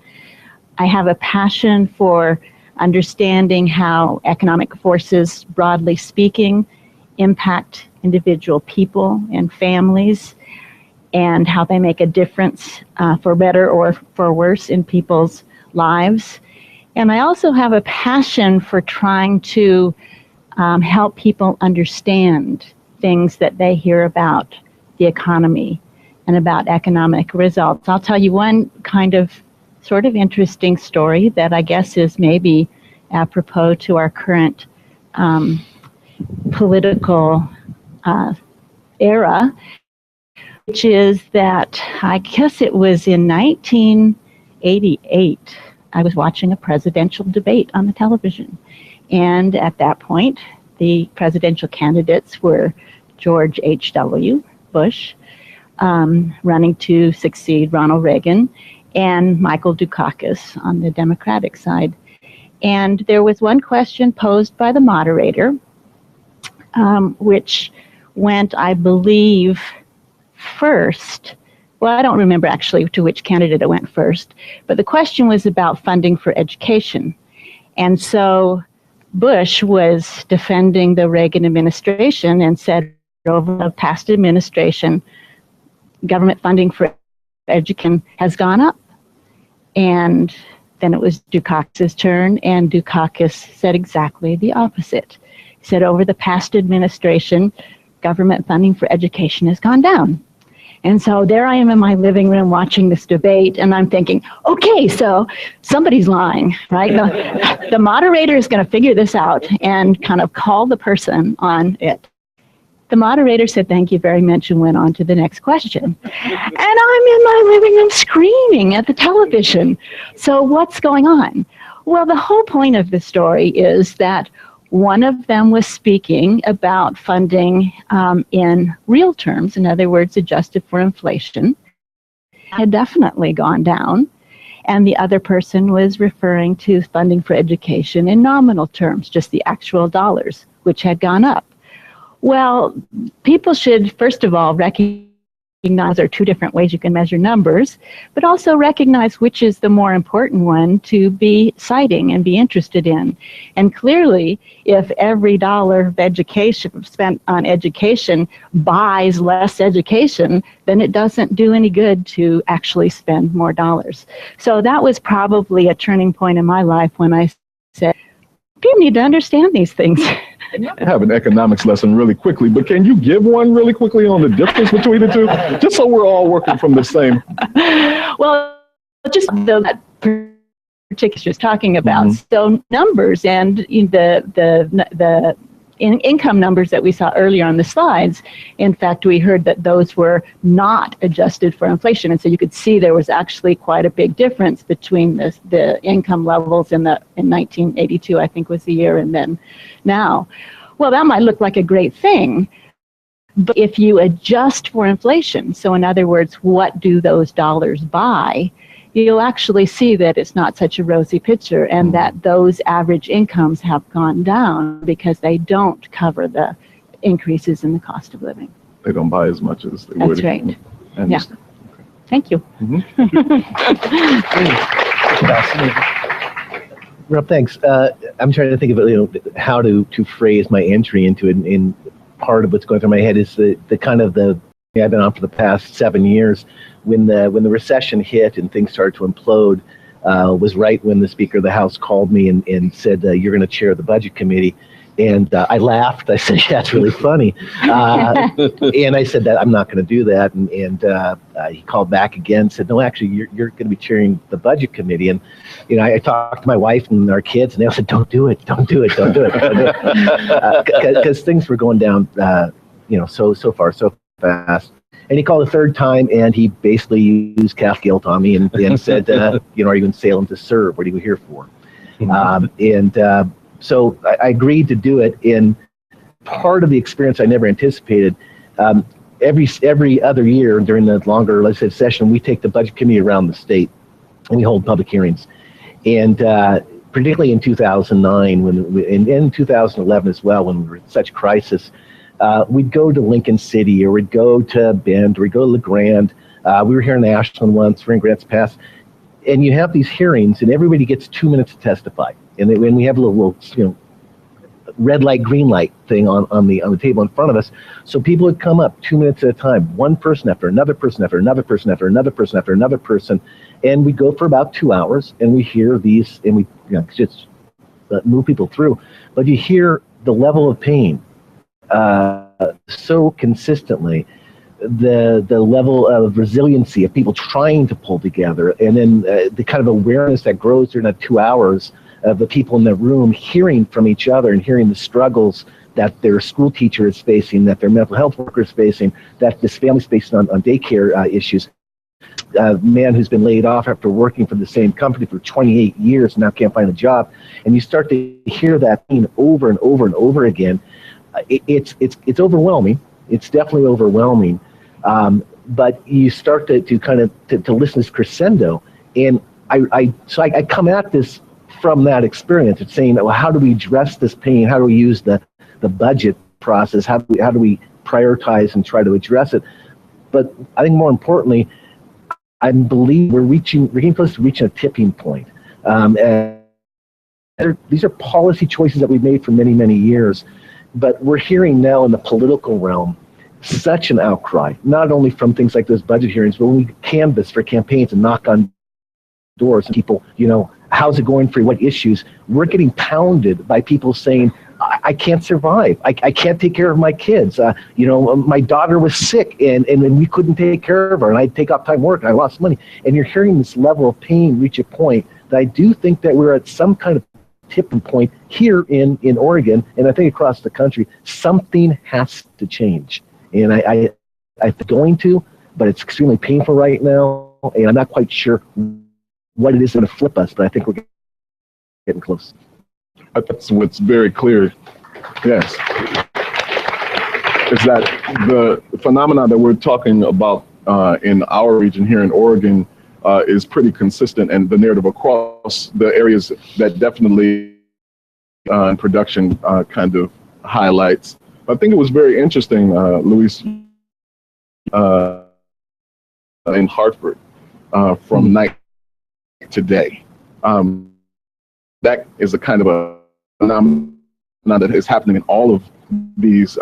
I have a passion for understanding how economic forces, broadly speaking, impact individual people and families, and how they make a difference for better or for worse in people's lives. And I also have a passion for trying to help people understand things that they hear about the economy and about economic results. I'll tell you one kind of sort of interesting story that I guess is maybe apropos to our current political era, which is that I guess it was in 1988, I was watching a presidential debate on the television. And at that point, the presidential candidates were George H.W. Bush, running to succeed Ronald Reagan, and Michael Dukakis on the Democratic side. And there was one question posed by the moderator, which went, I believe, first. Well, I don't remember actually to which candidate it went first, but the question was about funding for education. And so Bush was defending the Reagan administration and said over the past administration, government funding for education has gone up. And then it was Dukakis' turn, and Dukakis said exactly the opposite. He said over the past administration, government funding for education has gone down. And so there I am in my living room watching this debate, and I'm thinking, okay, so somebody's lying, right? The moderator is going to figure this out and kind of call the person on it. The moderator said, thank you very much, and went on to the next question. And I'm in my living room screaming at the television. So what's going on? Well, the whole point of the story is that one of them was speaking about funding in real terms, in other words, adjusted for inflation, had definitely gone down. And the other person was referring to funding for education in nominal terms, just the actual dollars, which had gone up. Well, people should, first of all, recognize there are two different ways you can measure numbers, but also recognize which is the more important one to be citing and be interested in. And clearly, if every dollar of education spent on education buys less education, then it doesn't do any good to actually spend more dollars. So that was probably a turning point in my life when I said, people need to understand these things. I have an economics lesson really quickly, but can you give one really quickly on the difference between the two? Just so we're all working from the same. Well, just that particular just talking about. Mm-hmm. So numbers and the income numbers that we saw earlier on the slides, in fact, we heard that those were not adjusted for inflation. And so you could see there was actually quite a big difference between the income levels in 1982, I think was the year, and then now. Well, that might look like a great thing, but if you adjust for inflation, so in other words, what do those dollars buy, you'll actually see that it's not such a rosy picture, and that those average incomes have gone down because they don't cover the increases in the cost of living. They don't buy as much as they would. That's right. Yeah. Okay. Thank you. Mm-hmm. Rob, thanks. I'm trying to think of how to phrase my entry into it. And part of what's going through my head is the kind of the I've been on for the past 7 years. When the recession hit and things started to implode, was right when the Speaker of the House called me and said, you're going to chair the Budget Committee. And I laughed. I said, yeah, it's really funny. And I said that I'm not going to do that. And he called back again and said, no, actually, you're going to be chairing the Budget Committee. And, I talked to my wife and our kids, and they all said, don't do it. Because things were going down, so far, so fast. And he called a third time, and he basically used calf guilt on me and said, are you in Salem to serve? What are you here for? So I agreed to do it. In part of the experience I never anticipated, every other year during the longer legislative session, we take the budget committee around the state and we hold public hearings. And particularly in 2009, and in 2011 as well, when we were in such crisis, we'd go to Lincoln City, or we'd go to Bend, or we'd go to LeGrand. We were here in Ashland once, we're in Grants Pass. And you have these hearings, and everybody gets 2 minutes to testify. And when we have a little, red light, green light thing on the table in front of us. So people would come up 2 minutes at a time, one person after another person after another person after another person after another person. And we go for about 2 hours, and we hear these, and we just move people through. But you hear the level of pain so consistently, the level of resiliency of people trying to pull together, and then the kind of awareness that grows during that 2 hours of the people in the room hearing from each other and hearing the struggles that their school teacher is facing, that their mental health worker is facing, that this family's facing on daycare issues. A man who's been laid off after working for the same company for 28 years now can't find a job, and you start to hear that pain over and over and over again. It's overwhelming. It's definitely overwhelming. But you start to kind of to listen to this crescendo, and I come at this from that experience. It's saying, well, how do we address this pain? How do we use the budget process? How do we prioritize and try to address it? But I think more importantly, I believe we're getting close to reaching a tipping point. And these are policy choices that we've made for many, many years, but we're hearing now in the political realm such an outcry, not only from things like those budget hearings, but when we canvass for campaigns and knock on doors and people, how's it going for you? What issues? We're getting pounded by people saying, I can't survive. I can't take care of my kids. My daughter was sick and we couldn't take care of her, and I'd take off time work and I lost money. And you're hearing this level of pain reach a point that I do think that we're at some kind of tipping point here in Oregon, and I think across the country. Something has to change. And I think going to, but it's extremely painful right now, and I'm not quite sure what it is going to flip us, but I think we're getting close. That's what's very clear, yes, is that the phenomena that we're talking about in our region here in Oregon is pretty consistent, and the narrative across the areas that definitely in production kind of highlights. I think it was very interesting, Luis, in Hartford from night to day. That is a kind of a phenomenon that is happening in all of these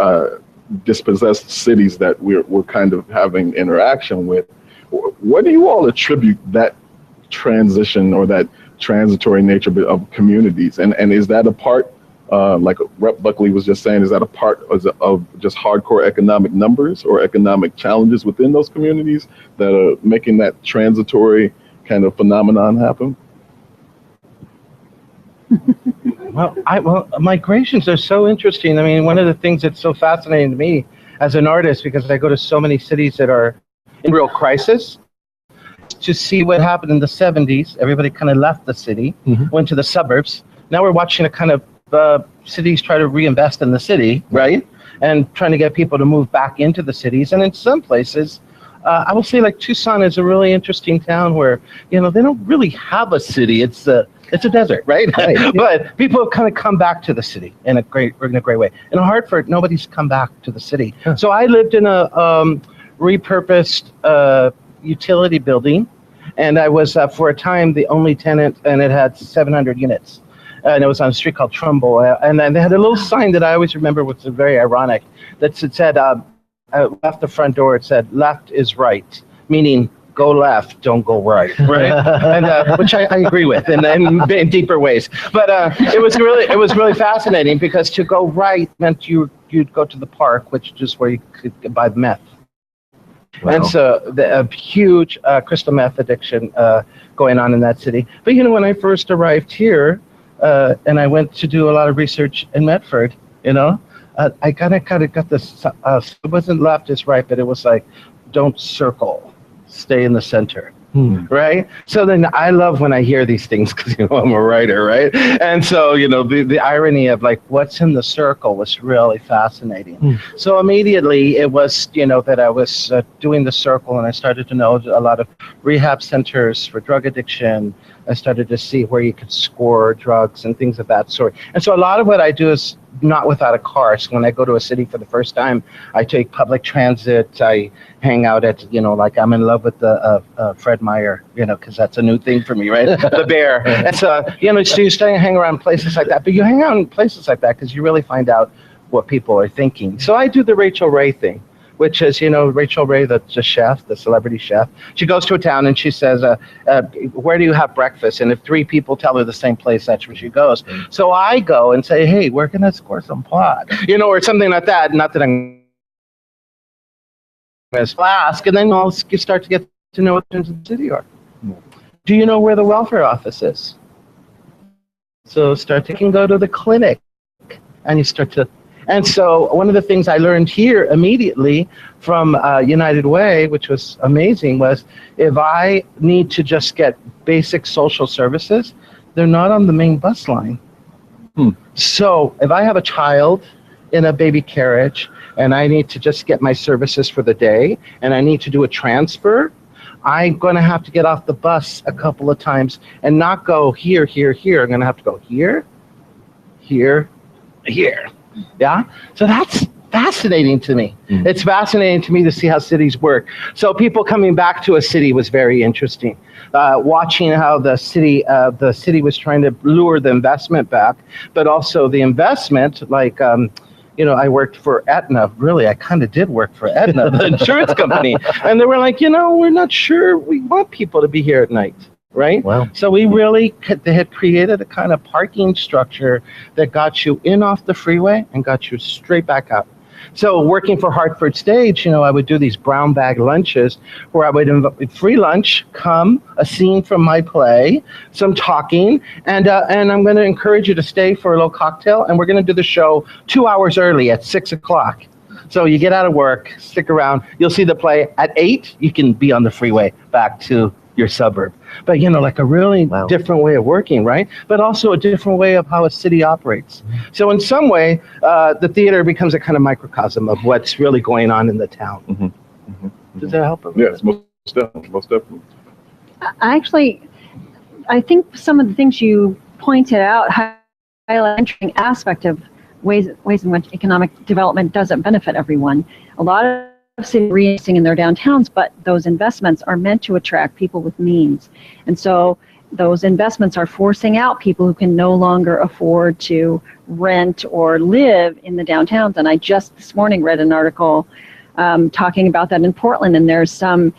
dispossessed cities that we're kind of having interaction with. What do you all attribute that transition or that transitory nature of communities? And is that a part, like Rep. Buckley was just saying, is that a part of just hardcore economic numbers or economic challenges within those communities that are making that transitory kind of phenomenon happen? Well, migrations are so interesting. I mean, one of the things that's so fascinating to me as an artist, because I go to so many cities that are in real crisis, to see what happened in the 70s. Everybody kind of left the city, went to the suburbs. Now we're watching a kind of cities try to reinvest in the city, right? And trying to get people to move back into the cities. And in some places, I will say like Tucson is a really interesting town where, they don't really have a city. It's a desert, right? But people have kind of come back to the city in a great way. In Hartford, nobody's come back to the city. Huh. So I lived in a repurposed utility building, and I was for a time the only tenant, and it had 700 units. And it was on a street called Trumbull. And then they had a little sign that I always remember, which is very ironic, that said, left the front door, it said, left is right, meaning go left, don't go right, right? And which I agree with in deeper ways. But it was really fascinating, because to go right meant you'd go to the park, which is where you could buy meth. Wow. And so a huge crystal meth addiction going on in that city. But when I first arrived here, and I went to do a lot of research in Medford, I kind of got this. It wasn't left is right, but it was like, don't circle, stay in the center. Right? So then I love when I hear these things because, I'm a writer, right? And so, the irony of like what's in the circle was really fascinating. So immediately it was, that I was doing the circle, and I started to know a lot of rehab centers for drug addiction. I started to see where you could score drugs and things of that sort. And so a lot of what I do is not without a car. So when I go to a city for the first time, I take public transit. I hang out at, like I'm in love with the Fred Meyer, because that's a new thing for me, right? The bear. And so, so you stay and hang around places like that. But you hang out in places like that because you really find out what people are thinking. So I do the Rachel Ray thing, which is, Rachel Ray, the chef, the celebrity chef. She goes to a town and she says, where do you have breakfast? And if 3 people tell her the same place, that's where she goes. So I go and say, hey, we're going to score some pot, or something like that. Not that I'm going to ask. And then I'll start to get to know what the city are. Do you know where the welfare office is? So you can go to the clinic and you start to. And so one of the things I learned here immediately from United Way, which was amazing, was if I need to just get basic social services, they're not on the main bus line. So if I have a child in a baby carriage and I need to just get my services for the day and I need to do a transfer, I'm going to have to get off the bus a couple of times and not go here, here, here. I'm going to have to go here, here, here. Yeah, so that's fascinating to me. It's fascinating to me to see how cities work. So people coming back to a city was very interesting. Watching how the city was trying to lure the investment back, but also the investment, like, I worked for Aetna. Really, I kind of did work for Aetna, the insurance company. And they were like, we're not sure we want people to be here at night. Right? Wow. So they had created a kind of parking structure that got you in off the freeway and got you straight back out. So working for Hartford Stage, I would do these brown bag lunches where I would free lunch, a scene from my play, some talking, and I'm going to encourage you to stay for a little cocktail, and we're going to do the show 2 hours early at 6 o'clock. So you get out of work, stick around, you'll see the play. At 8, you can be on the freeway back to your suburb. But, like a really different way of working, right? But also a different way of how a city operates. So in some way, the theater becomes a kind of microcosm of what's really going on in the town. Does that help? Yes, most definitely. I think some of the things you pointed out highlight an interesting aspect of ways in which economic development doesn't benefit everyone. A lot of cities are reinvesting in their downtowns, but those investments are meant to attract people with means. And so those investments are forcing out people who can no longer afford to rent or live in the downtowns. And I just this morning read an article talking about that in Portland, and there's some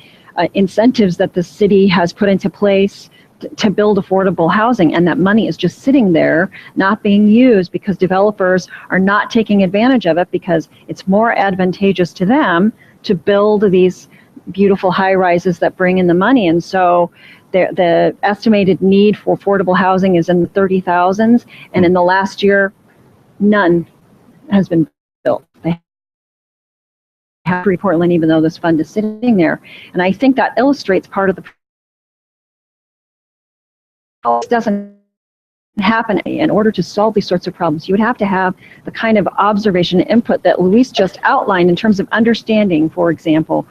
incentives that the city has put into place to build affordable housing, and that money is just sitting there not being used because developers are not taking advantage of it because it's more advantageous to them to build these beautiful high rises that bring in the money. And so the estimated need for affordable housing is in the 30,000s, and in the last year none has been built. They have to report Portland, even though this fund is sitting there. And I think that illustrates part of the this doesn't happen. In order to solve these sorts of problems, you would have to have the kind of observation and input that Luis just outlined in terms of understanding, for example,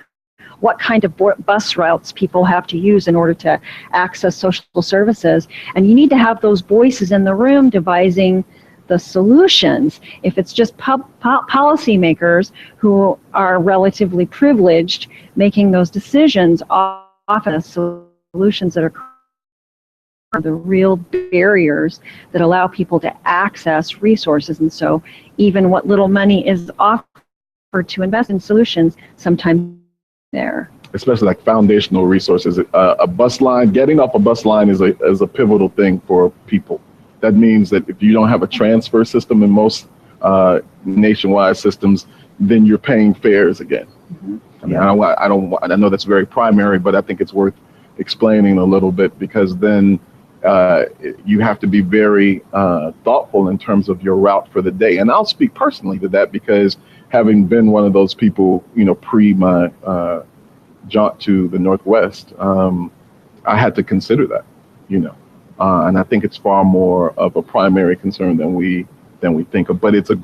what kind of bus routes people have to use in order to access social services. And you need to have those voices in the room devising the solutions. If it's just policymakers who are relatively privileged making those decisions, often solutions that are the real barriers that allow people to access resources. And so even what little money is offered to invest in solutions, sometimes there. Especially like foundational resources. A bus line, getting off a bus line is a pivotal thing for people. That means that if you don't have a transfer system in most nationwide systems, then you're paying fares again. I mean, I know that's very primary, but I think it's worth explaining a little bit, because then you have to be very thoughtful in terms of your route for the day. And I'll speak personally to that, because having been one of those people, pre my jaunt to the Northwest, I had to consider that, you know, and I think it's far more of a primary concern than we think of. But it's a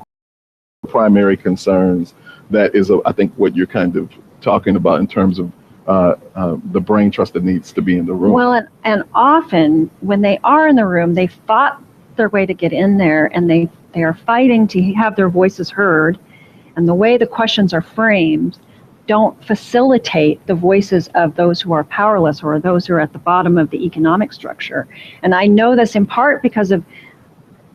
primary concerns that is, I think, what you're kind of talking about in terms of the brain trust that needs to be in the room. Well, and often when they are in the room, they fought their way to get in there, and they are fighting to have their voices heard. And the way the questions are framed don't facilitate the voices of those who are powerless or those who are at the bottom of the economic structure. And I know this in part because of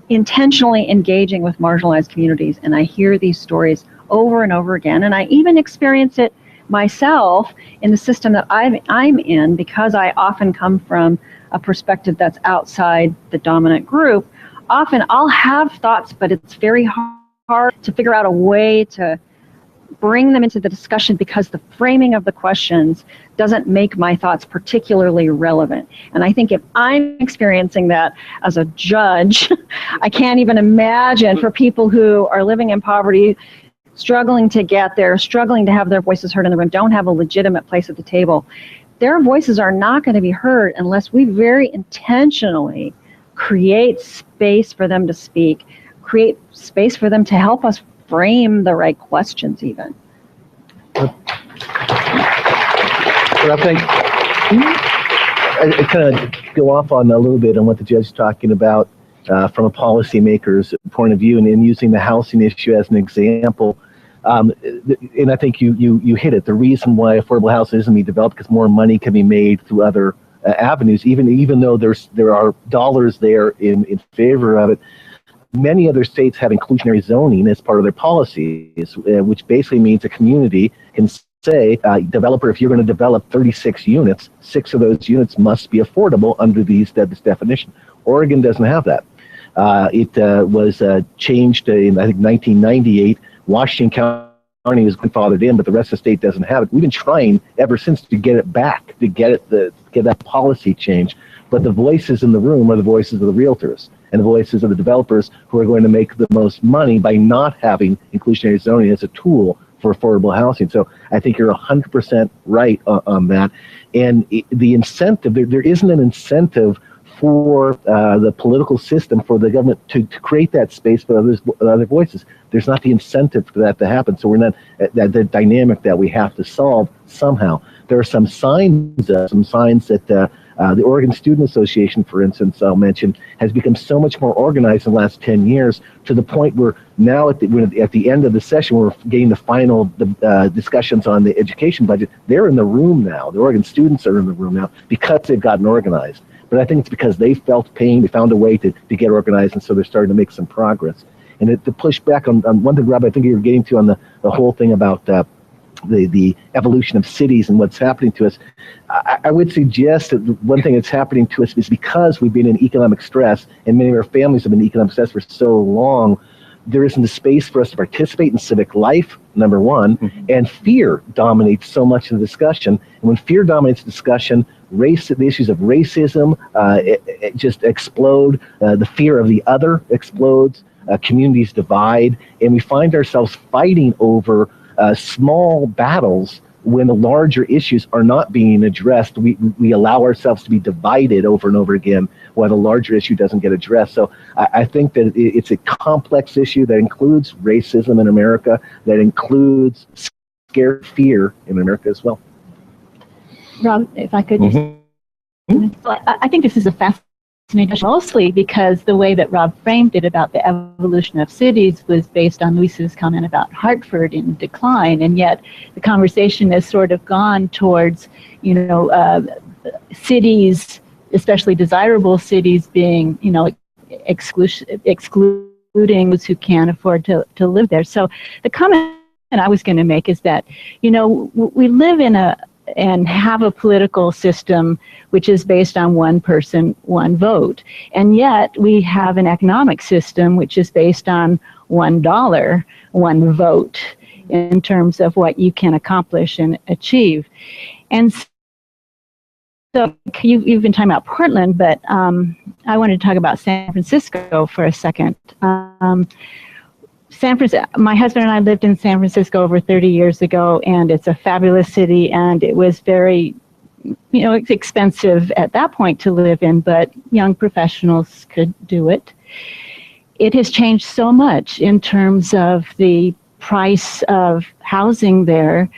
intentionally engaging with marginalized communities, and I hear these stories over and over again, and I even experience it myself in the system that I'm in, because I often come from a perspective that's outside the dominant group. Often I'll have thoughts, but it's very hard to figure out a way to bring them into the discussion because the framing of the questions doesn't make my thoughts particularly relevant. And I think if I'm experiencing that as a judge, I can't even imagine for people who are living in poverty, struggling to get there, struggling to have their voices heard in the room, don't have a legitimate place at the table. Their voices are not going to be heard unless we very intentionally create space for them to speak, create space for them to help us frame the right questions even. Well, I think I kind of go off on a little bit on what the judge is talking about from a policymaker's point of view, and using the housing issue as an example. And I think you hit it. The reason why affordable housing isn't being developed because more money can be made through other avenues, even though there are dollars there in favor of it. Many other states have inclusionary zoning as part of their policies, which basically means a community can say, developer, if you're going to develop 36 units, 6 of those units must be affordable under this definition. Oregon doesn't have that. It was changed in, I think, 1998. Washington County was grandfathered in, but the rest of the state doesn't have it. We've been trying ever since to get it back, to get that policy change. But the voices in the room are the voices of the realtors and the voices of the developers who are going to make the most money by not having inclusionary zoning as a tool for affordable housing. So I think you're 100% right on that. And the incentive, there isn't an incentive for the political system, for the government to create that space for other voices. There's not the incentive for that to happen. So we're not the dynamic that we have to solve somehow. There are some signs that the Oregon Student Association, for instance, I'll mention, has become so much more organized in the last 10 years to the point where now at the end of the session, we're getting the final discussions on the education budget. They're in the room now. The Oregon students are in the room now because they've gotten organized. But I think it's because they felt pain, they found a way to get organized, and so they're starting to make some progress. And to push back on one thing, Rob, I think you were getting to on the whole thing about the evolution of cities and what's happening to us. I would suggest that one thing that's happening to us is because we've been in economic stress, and many of our families have been in economic stress for so long, there isn't the space for us to participate in civic life, number one, and fear dominates so much of the discussion. And when fear dominates the discussion, the issues of racism it just explode, the fear of the other explodes, communities divide, and we find ourselves fighting over small battles when the larger issues are not being addressed. We allow ourselves to be divided over and over again while the larger issue doesn't get addressed. So I think that it's a complex issue that includes racism in America, that includes scared fear in America as well. Rob, if I could just, I think this is a fascinating, mostly because the way that Rob framed it about the evolution of cities was based on Luis's comment about Hartford in decline, and yet the conversation has sort of gone towards, cities, especially desirable cities, being, excluding those who can't afford to live there. So the comment I was going to make is that, we live and have a political system which is based on one person, one vote. And yet we have an economic system which is based on $1, one vote in terms of what you can accomplish and achieve. And so you've been talking about Portland, but I wanted to talk about San Francisco for a second. My husband and I lived in San Francisco over 30 years ago, and it's a fabulous city, and it was very it's expensive at that point to live in, but young professionals could do it. It has changed so much in terms of the price of housing there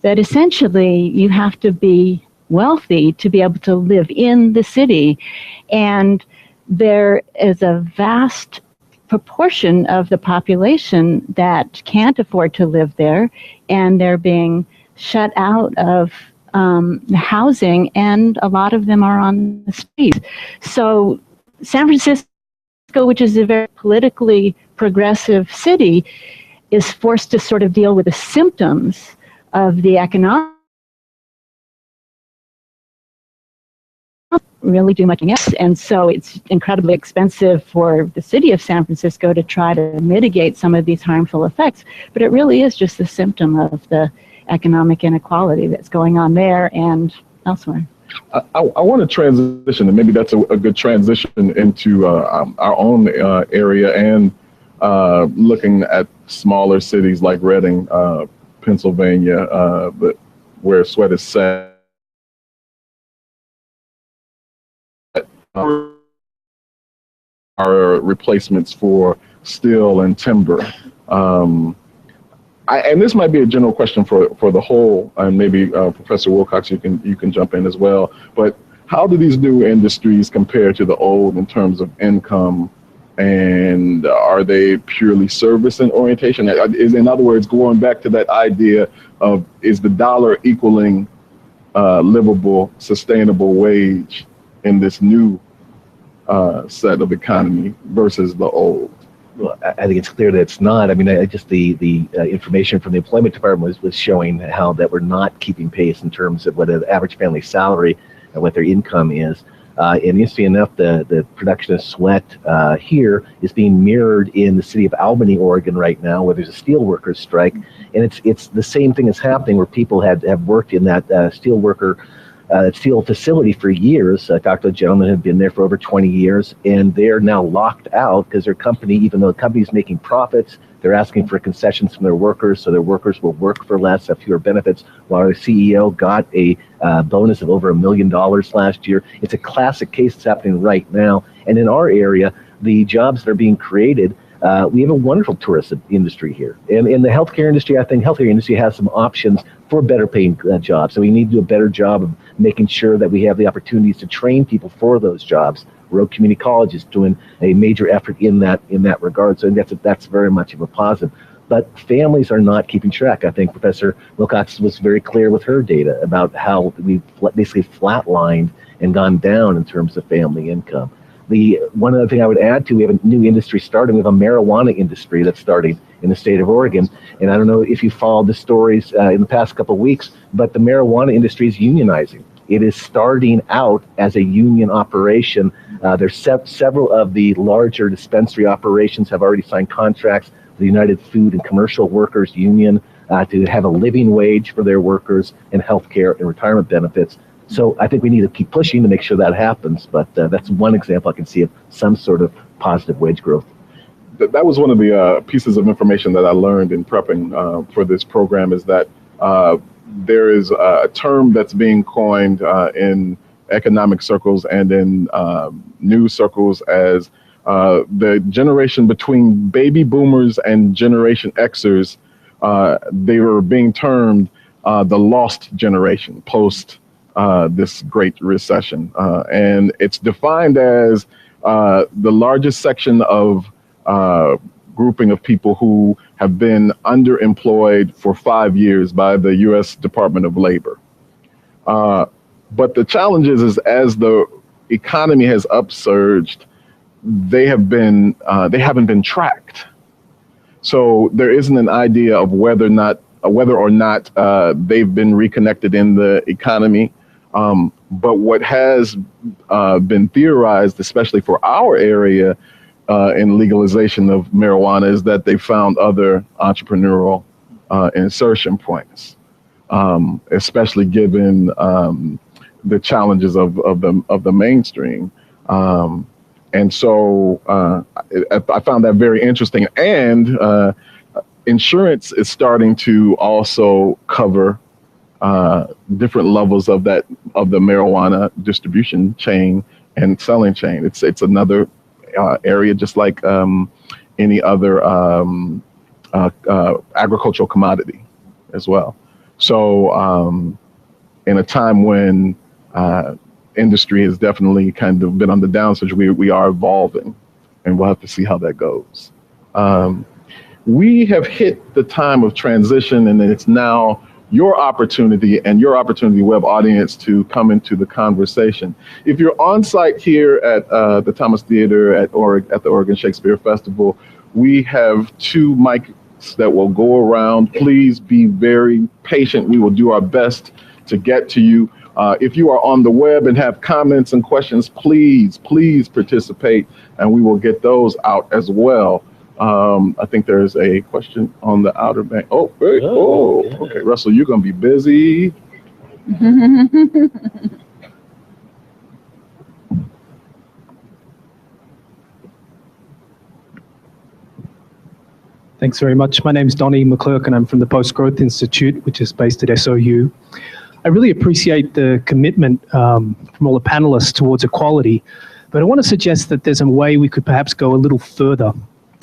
that essentially you have to be wealthy to be able to live in the city. And there is a vast proportion of the population that can't afford to live there, and they're being shut out of housing, and a lot of them are on the streets. So San Francisco, which is a very politically progressive city, is forced to sort of deal with the symptoms of the economic, really do much else. And so it's incredibly expensive for the city of San Francisco to try to mitigate some of these harmful effects. But it really is just a symptom of the economic inequality that's going on there and elsewhere. I want to transition, and maybe that's a good transition into our own area and looking at smaller cities like Reading, Pennsylvania, but where sweat is set. Are replacements for steel and timber. And this might be a general question for the whole, and maybe Professor Wilcox, you can jump in as well. But how do these new industries compare to the old in terms of income, and are they purely service and orientation? In other words, going back to that idea of, is the dollar equaling livable, sustainable wage in this new set of economy versus the old? Well, I think it's clear that it's not. I mean, just the information from the employment department was showing how that we're not keeping pace in terms of what an average family salary and what their income is. And interestingly enough, the production of sweat here is being mirrored in the city of Albany, Oregon right now, where there's a steel workers strike. And it's the same thing is happening where people have worked in that steel facility for years. I talked to a gentleman who had been there for over 20 years, and they're now locked out because their company, even though the company's making profits, they're asking for concessions from their workers, so their workers will work for less, have fewer benefits, while their CEO got a bonus of over $1 million last year. It's a classic case that's happening right now. And in our area, the jobs that are being created, we have a wonderful tourist industry here. And in the healthcare industry, I think healthcare industry has some options for better paying jobs. So we need to do a better job of making sure that we have the opportunities to train people for those jobs. Road Community College is doing a major effort in that regard. So that's very much of a positive. But families are not keeping track. I think Professor Wilcox was very clear with her data about how we've basically flatlined and gone down in terms of family income. The one other thing I would add to, we have a new industry starting. We have a marijuana industry that's starting in the state of Oregon. And I don't know if you followed the stories in the past couple of weeks, but the marijuana industry is unionizing. It is starting out as a union operation. There's several of the larger dispensary operations have already signed contracts with the United Food and Commercial Workers Union to have a living wage for their workers and health care and retirement benefits. So I think we need to keep pushing to make sure that happens. But that's one example I can see of some sort of positive wage growth. That was one of the pieces of information that I learned in prepping for this program, is that there is a term that's being coined in economic circles and in news circles as the generation between baby boomers and Generation Xers. They were being termed the lost generation post this Great Recession. And it's defined as the largest section of grouping of people who have been underemployed for 5 years by the U.S. Department of Labor. But the challenge is as the economy has upsurged, they haven't been tracked. So there isn't an idea of whether or not they've been reconnected in the economy. But what has been theorized, especially for our area, in legalization of marijuana, is that they found other entrepreneurial insertion points, especially given the challenges of the mainstream. And so I found that very interesting. And insurance is starting to also cover different levels of the marijuana distribution chain and selling chain. It's another area, just like any other agricultural commodity as well. So in a time when industry has definitely kind of been on the downswing, we are evolving, and we'll have to see how that goes. We have hit the time of transition, and it's now your opportunity and your Opportunity Web audience to come into the conversation. If you're on site here at the Thomas Theater at the Oregon Shakespeare Festival, we have 2 mics that will go around. Please be very patient. We will do our best to get to you. If you are on the web and have comments and questions, please participate, and we will get those out as well. I think there's a question on the Outer Bank. Okay, Russell, you're going to be busy. Thanks very much. My name is Donnie McClurk, and I'm from the Post-Growth Institute, which is based at SOU. I really appreciate the commitment from all the panelists towards equality, but I want to suggest that there's a way we could perhaps go a little further.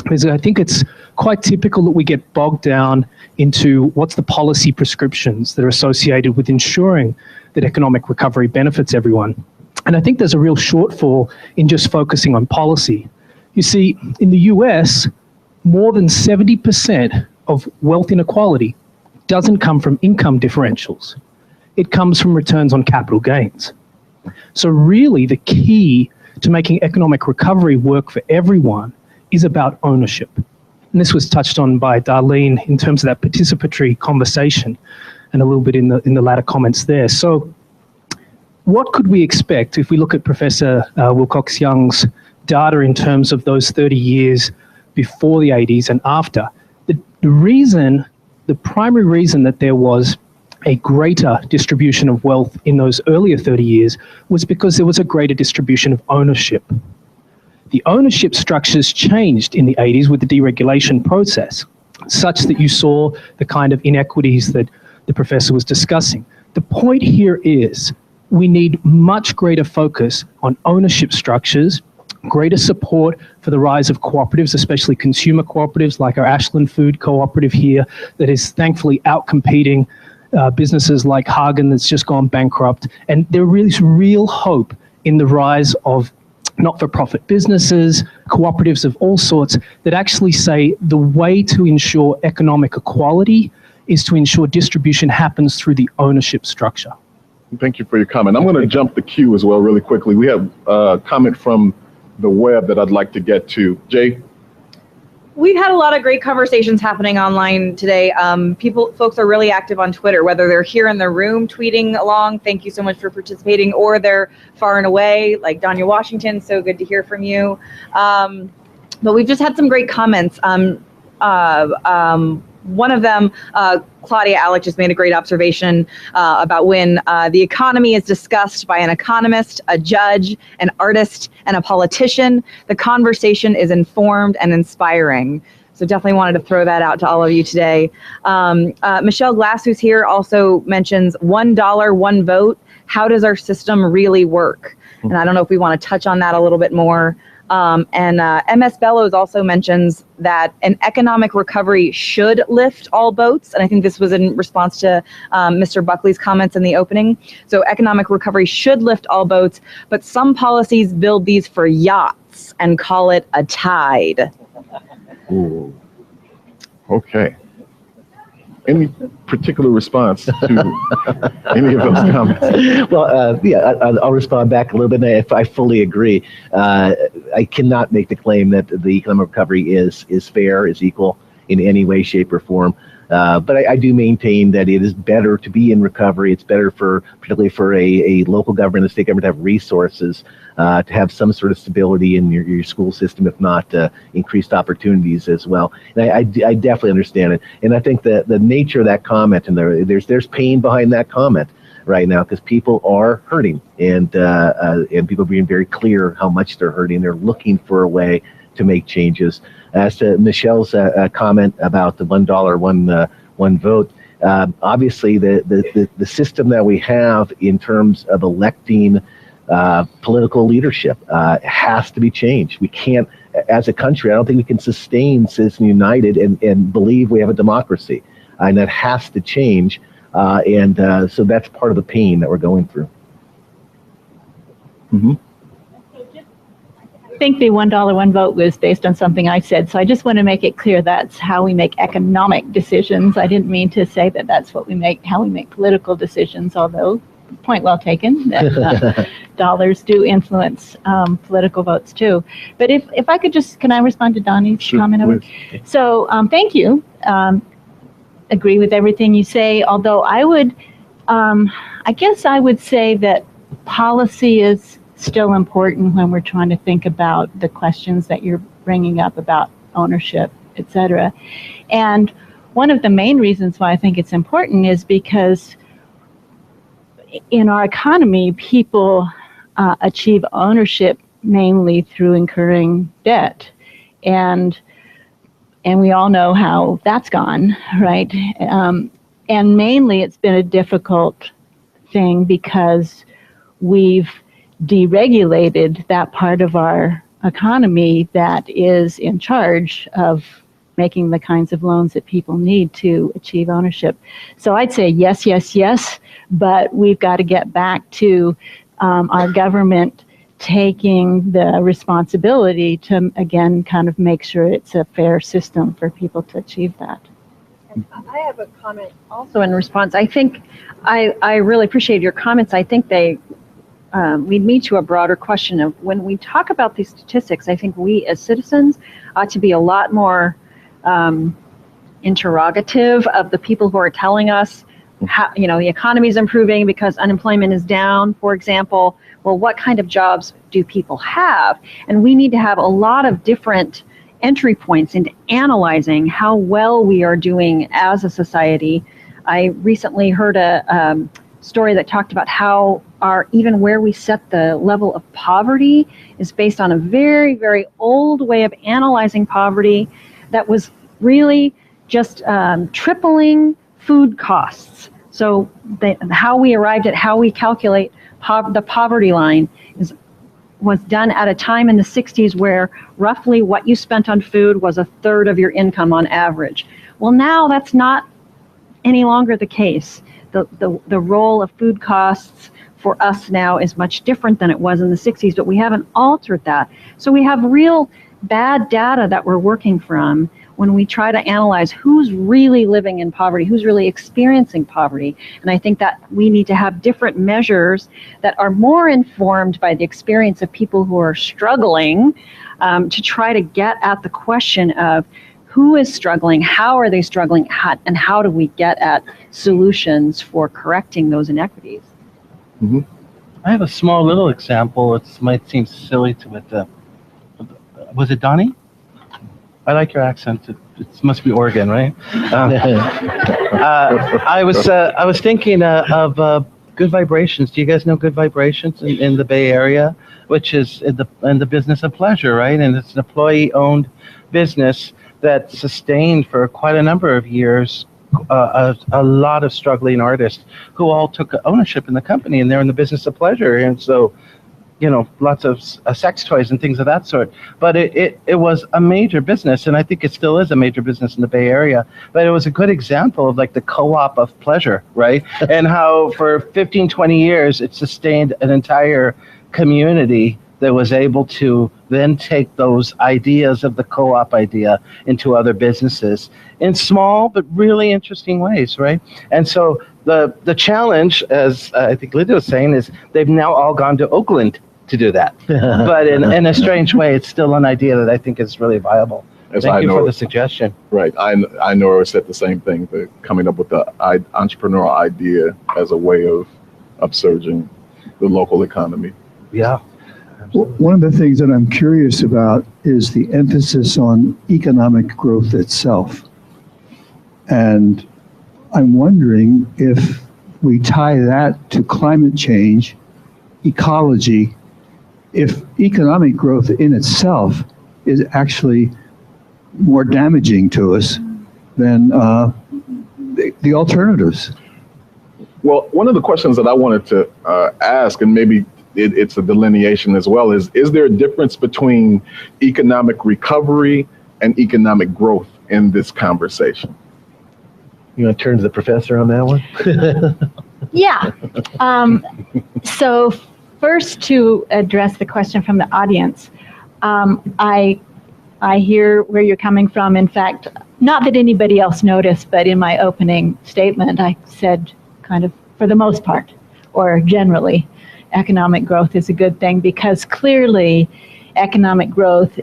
Because I think it's quite typical that we get bogged down into what's the policy prescriptions that are associated with ensuring that economic recovery benefits everyone. And I think there's a real shortfall in just focusing on policy. You see, in the US, more than 70% of wealth inequality doesn't come from income differentials. It comes from returns on capital gains. So really the key to making economic recovery work for everyone is about ownership. And this was touched on by Darlene in terms of that participatory conversation and a little bit in the latter comments there. So what could we expect if we look at Professor Wilcox-Young's data in terms of those 30 years before the 80s and after? The primary reason that there was a greater distribution of wealth in those earlier 30 years was because there was a greater distribution of ownership. The ownership structures changed in the 80s with the deregulation process, such that you saw the kind of inequities that the professor was discussing. The point here is we need much greater focus on ownership structures, greater support for the rise of cooperatives, especially consumer cooperatives like our Ashland Food Cooperative here that is thankfully outcompeting businesses like Hagen that's just gone bankrupt. And there is real hope in the rise of not-for-profit businesses, cooperatives of all sorts that actually say the way to ensure economic equality is to ensure distribution happens through the ownership structure. Thank you for your comment. I'm going to jump the queue as well really quickly. We have a comment from the web that I'd like to get to. Jay? We've had a lot of great conversations happening online today. Folks are really active on Twitter, whether they're here in the room tweeting along, thank you so much for participating, or they're far and away, like Danya Washington, so good to hear from you. But we've just had some great comments. One of them, Claudia Alec just made a great observation about when the economy is discussed by an economist, a judge, an artist, and a politician, the conversation is informed and inspiring. So definitely wanted to throw that out to all of you today. Michelle Glass, who's here, also mentions $1, one vote. How does our system really work? And I don't know if we want to touch on that a little bit more. MS Bellows also mentions that an economic recovery should lift all boats. And I think this was in response to Mr. Buckley's comments in the opening. So economic recovery should lift all boats, but some policies build these for yachts and call it a tide. Ooh. Okay. Any particular response to any of those comments? Well, I'll respond back a little bit. If I fully agree, I cannot make the claim that the economic recovery is fair, is equal in any way, shape, or form. But I do maintain that it is better to be in recovery. It's better particularly for a local government, a state government, to have resources, to have some sort of stability in your school system, if not increased opportunities as well. And I definitely understand it. And I think that the nature of that comment, and there's pain behind that comment right now, because people are hurting, and people are being very clear how much they're hurting. They're looking for a way to make changes. As to Michelle's comment about the $1, one vote, Obviously, the system that we have in terms of electing political leadership has to be changed. We can't, as a country, I don't think we can sustain Citizen United and believe we have a democracy. And that has to change. So that's part of the pain that we're going through. Mm-hmm. I think the $1 one vote was based on something I said, so I just want to make it clear that's how we make economic decisions. I didn't mean to say that that's what we make, how we make political decisions, although point well taken, that dollars do influence political votes too. But if I could just, can I respond to Donnie's comment? So thank you. Agree with everything you say, although I would, I guess I would say that policy is still important when we're trying to think about the questions that you're bringing up about ownership, et cetera. And one of the main reasons why I think it's important is because in our economy, people achieve ownership mainly through incurring debt. And we all know how that's gone, right? And mainly it's been a difficult thing because we've deregulated that part of our economy that is in charge of making the kinds of loans that people need to achieve ownership. So I'd say yes, yes, yes, but we've got to get back to our government taking the responsibility to, again, kind of make sure it's a fair system for people to achieve that. I have a comment also in response. I think I really appreciate your comments. I think they lead me to a broader question of when we talk about these statistics, I think we as citizens ought to be a lot more interrogative of the people who are telling us how, the economy is improving because unemployment is down, for example. Well, what kind of jobs do people have? And we need to have a lot of different entry points into analyzing how well we are doing as a society. I recently heard a story that talked about how even where we set the level of poverty is based on a very, very old way of analyzing poverty that was really just tripling food costs. So how we arrived at how we calculate the poverty line was done at a time in the 60s where roughly what you spent on food was a third of your income on average. Well, now that's not any longer the case. The role of food costs for us now is much different than it was in the 60s, but we haven't altered that. So we have real bad data that we're working from when we try to analyze who's really living in poverty, who's really experiencing poverty. And I think that we need to have different measures that are more informed by the experience of people who are struggling to try to get at the question of who is struggling, how are they struggling, and how do we get at solutions for correcting those inequities? Mm-hmm. I have a small little example. It might seem silly to it. Was it Donnie? I like your accent. It must be Oregon, right? I was thinking of Good Vibrations. Do you guys know Good Vibrations in the Bay Area, which is in the business of pleasure, right? And it's an employee-owned business that sustained for quite a number of years a lot of struggling artists who all took ownership in the company, and they're in the business of pleasure. And so, lots of sex toys and things of that sort. But it was a major business, and I think it still is a major business in the Bay Area. But it was a good example of like the co-op of pleasure, right? And how for 15, 20 years, it sustained an entire community that was able to then take those ideas of the co-op idea into other businesses in small but really interesting ways, right? And so the challenge, as I think Linda was saying, is they've now all gone to Oakland to do that. But in a strange way, it's still an idea that I think is really viable. Thank you for the suggestion. Right. I Nora said the same thing, coming up with the entrepreneurial idea as a way of upsurging the local economy. Yeah. One of the things that I'm curious about is the emphasis on economic growth itself. And I'm wondering if we tie that to climate change, ecology, if economic growth in itself is actually more damaging to us than the alternatives? Well, one of the questions that I wanted to ask, and maybe it's a delineation as well, is there a difference between economic recovery and economic growth in this conversation? You want to turn to the professor on that one? Yeah. So first, to address the question from the audience, I hear where you're coming from. In fact, not that anybody else noticed, but in my opening statement, I said kind of for the most part, or generally, economic growth is a good thing, because clearly economic growth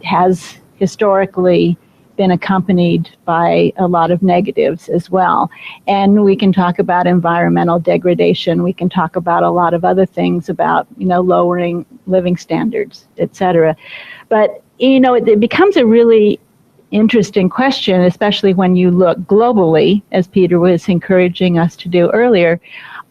has historically been accompanied by a lot of negatives as well. And we can talk about environmental degradation. We can talk about a lot of other things about, lowering living standards, et cetera. But, it becomes a really interesting question, especially when you look globally, as Peter was encouraging us to do earlier,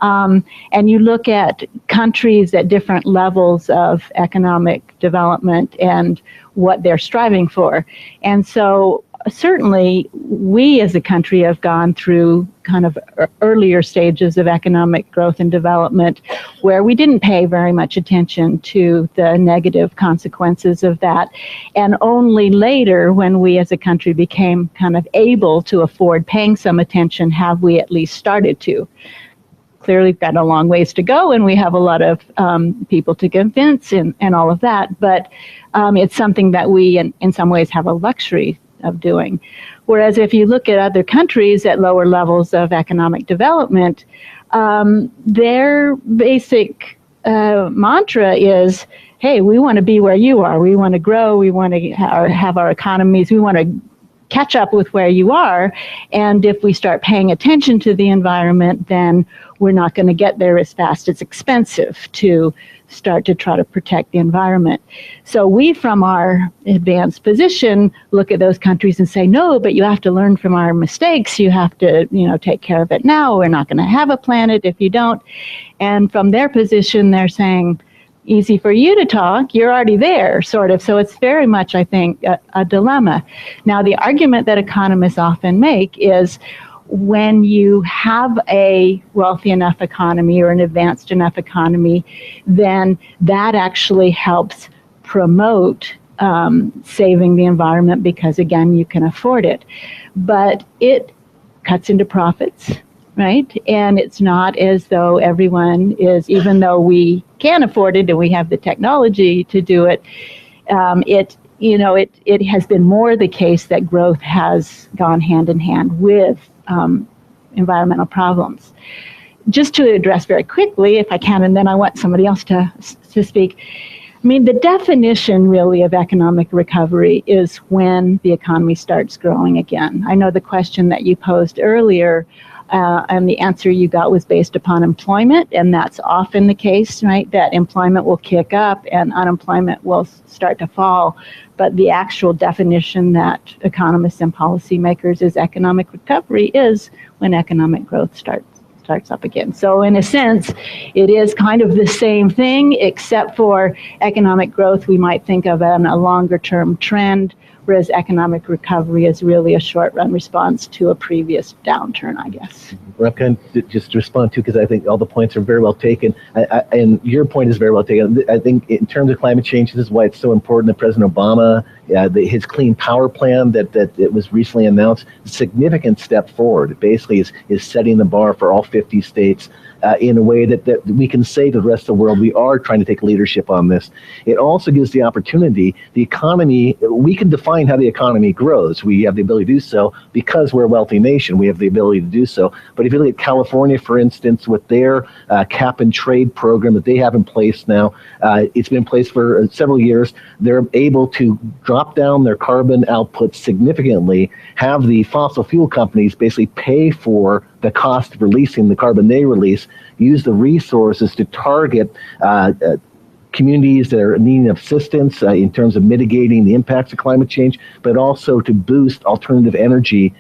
and you look at countries at different levels of economic development and what they're striving for. And so certainly we as a country have gone through kind of earlier stages of economic growth and development where we didn't pay very much attention to the negative consequences of that. And only later, when we as a country became kind of able to afford paying some attention, have we at least started to. Clearly, we've got a long ways to go, and we have a lot of people to convince and all of that. But it's something that we, in some ways, have a luxury of doing. Whereas if you look at other countries at lower levels of economic development, their basic mantra is, hey, we want to be where you are. We want to grow. We want to have our economies. We want to catch up with where you are. And if we start paying attention to the environment, then we're not going to get there as fast. It's expensive to start to try to protect the environment. So we, from our advanced position, look at those countries and say, no, but you have to learn from our mistakes. You have to, take care of it now. We're not going to have a planet if you don't. And from their position, they're saying, easy for you to talk, you're already there, sort of. So it's very much, I think, a dilemma. Now, the argument that economists often make is when you have a wealthy enough economy or an advanced enough economy, then that actually helps promote saving the environment because, again, you can afford it. But it cuts into profits, right? And it's not as though everyone is, even though we can afford it and we have the technology to do it, it has been more the case that growth has gone hand in hand with environmental problems. Just to address very quickly, if I can, and then I want somebody else to speak. I mean, the definition really of economic recovery is when the economy starts growing again. I know the question that you posed earlier, and the answer you got was based upon employment, and that's often the case, right? That employment will kick up and unemployment will start to fall. But the actual definition that economists and policymakers is economic recovery is when economic growth starts up again. So in a sense, it is kind of the same thing, except for economic growth we might think of as a longer term trend, whereas economic recovery is really a short run response to a previous downturn, I guess. I'm going to just respond to, because I think all the points are very well taken, and your point is very well taken. I think in terms of climate change, this is why it's so important that President Obama, his Clean Power Plan that it was recently announced, a significant step forward. It basically is setting the bar for all 50 states in a way that we can say to the rest of the world, we are trying to take leadership on this. It also gives the opportunity, the economy, we can define how the economy grows. We have the ability to do so because we're a wealthy nation. We have the ability to do so. But if you look at California, for instance, with their cap and trade program that they have in place now, it's been in place for several years. They're able to drop down their carbon output significantly, have the fossil fuel companies basically pay for the cost of releasing the carbon they release, use the resources to target communities that are needing assistance in terms of mitigating the impacts of climate change, but also to boost alternative energy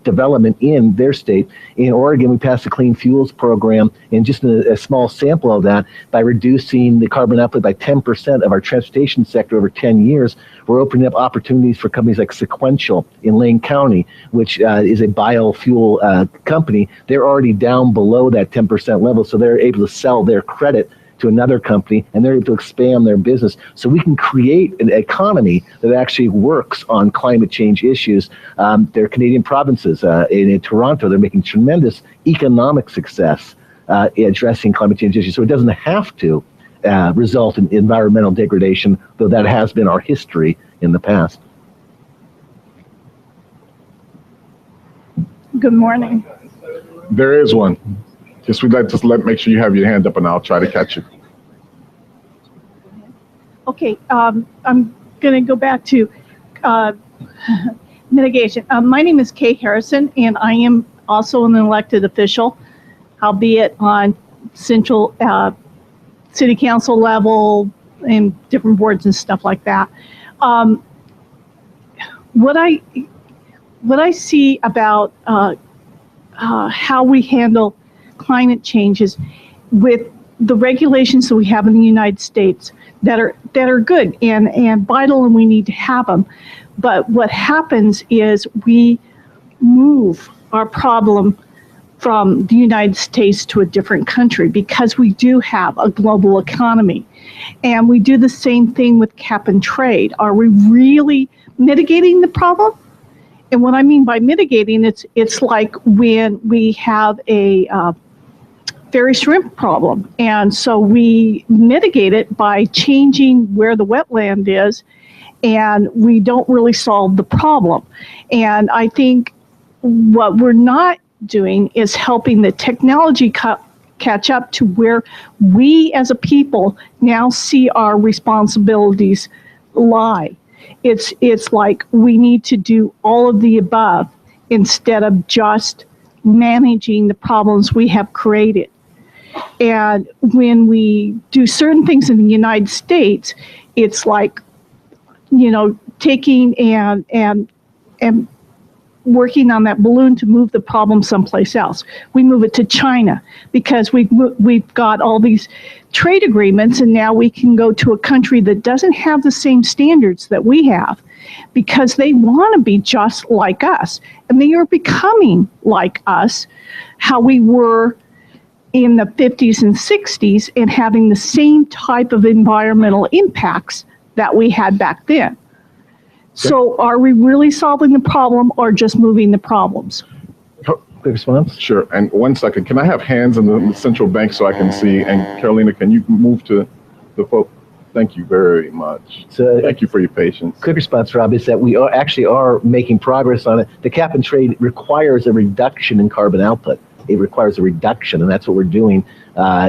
development in their state. In Oregon, we passed the Clean Fuels Program, and just a small sample of that, by reducing the carbon output by 10% of our transportation sector over 10 years, we're opening up opportunities for companies like Sequential in Lane County, which is a biofuel company. They're already down below that 10% level, so they're able to sell their credit to another company, and they're able to expand their business. So we can create an economy that actually works on climate change issues. There are Canadian provinces. In Toronto, they're making tremendous economic success addressing climate change issues. So it doesn't have to result in environmental degradation, though that has been our history in the past. Good morning. There is one. We'd like to make sure you have your hand up, and I'll try to catch you. Okay, I'm going to go back to mitigation. My name is Kay Harrison, and I am also an elected official, albeit on central city council level and different boards and stuff like that. What I see about how we handle climate changes with the regulations that we have in the United States that are good and vital, and we need to have them. But what happens is we move our problem from the United States to a different country because we do have a global economy. And we do the same thing with cap and trade. Are we really mitigating the problem? And what I mean by mitigating, it's like when we have a fairy shrimp problem. And so we mitigate it by changing where the wetland is, and we don't really solve the problem. And I think what we're not doing is helping the technology catch up to where we as a people now see our responsibilities lie. It's like we need to do all of the above instead of just managing the problems we have created. And when we do certain things in the United States, it's like, taking and working on that balloon to move the problem someplace else. We move it to China because we've got all these trade agreements, and now we can go to a country that doesn't have the same standards that we have because they want to be just like us. And they are becoming like us, how we were in the 50s and 60s, and having the same type of environmental impacts that we had back then. So are we really solving the problem or just moving the problems? Quick response? Sure. And 1 second, can I have hands in the central bank so I can see? And Carolina, can you move to the folk? Thank you very much. So, thank you for your patience. Quick response, Rob, is that we are making progress on it. The cap and trade requires a reduction in carbon output. It requires a reduction, and that's what we're doing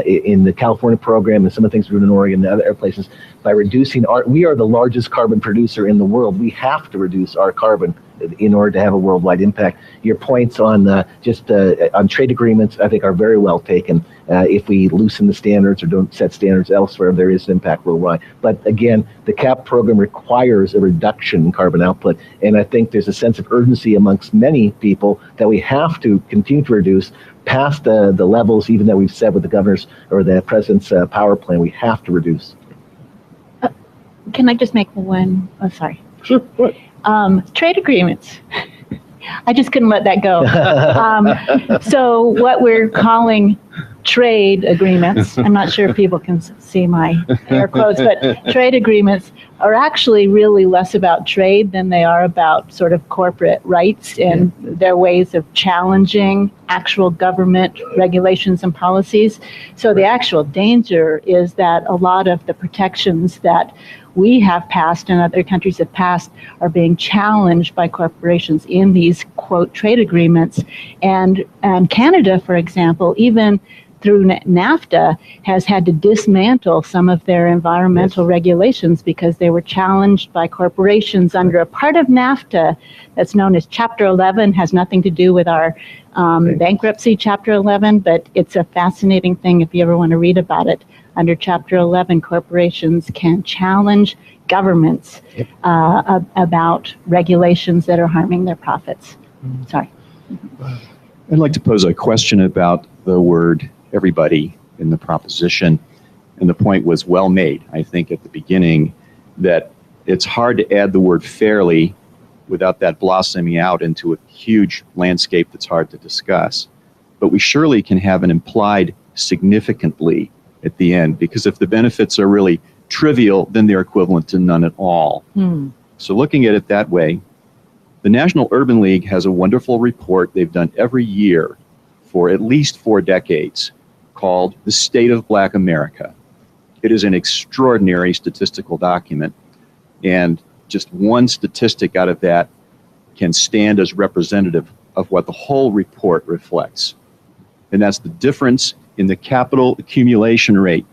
in the California program and some of the things we're doing in Oregon and other places. By reducing we are the largest carbon producer in the world. We have to reduce our carbon in order to have a worldwide impact. Your points on on trade agreements, I think, are very well taken. If we loosen the standards or don't set standards elsewhere, there is an impact worldwide. But again, the CAP program requires a reduction in carbon output, and I think there's a sense of urgency amongst many people that we have to continue to reduce past the levels even that we've set with the governor's or the president's power plan. We have to reduce. Can I just make one? Oh, sorry. Sure. What? Trade agreements. I just couldn't let that go. So what we're calling trade agreements, I'm not sure if people can see my air quotes, but trade agreements are actually really less about trade than they are about sort of corporate rights and their ways of challenging actual government regulations and policies. So the actual danger is that a lot of the protections that we have passed and other countries have passed are being challenged by corporations in these, quote, trade agreements. And Canada, for example, even through NAFTA, has had to dismantle some of their environmental regulations because they were challenged by corporations under a part of NAFTA that's known as Chapter 11, has nothing to do with our bankruptcy Chapter 11, but it's a fascinating thing if you ever want to read about it. under Chapter 11, corporations can challenge governments about regulations that are harming their profits. Sorry. I'd like to pose a question about the word everybody in the proposition. And the point was well made, I think, at the beginning, that it's hard to add the word fairly without that blossoming out into a huge landscape that's hard to discuss. But we surely can have an implied significantly at the end, because if the benefits are really trivial, then they're equivalent to none at all. So looking at it that way, the National Urban League has a wonderful report they've done every year for at least 4 decades called The State of Black America. It is an extraordinary statistical document, and just one statistic out of that can stand as representative of what the whole report reflects. And that's the difference in the capital accumulation rate.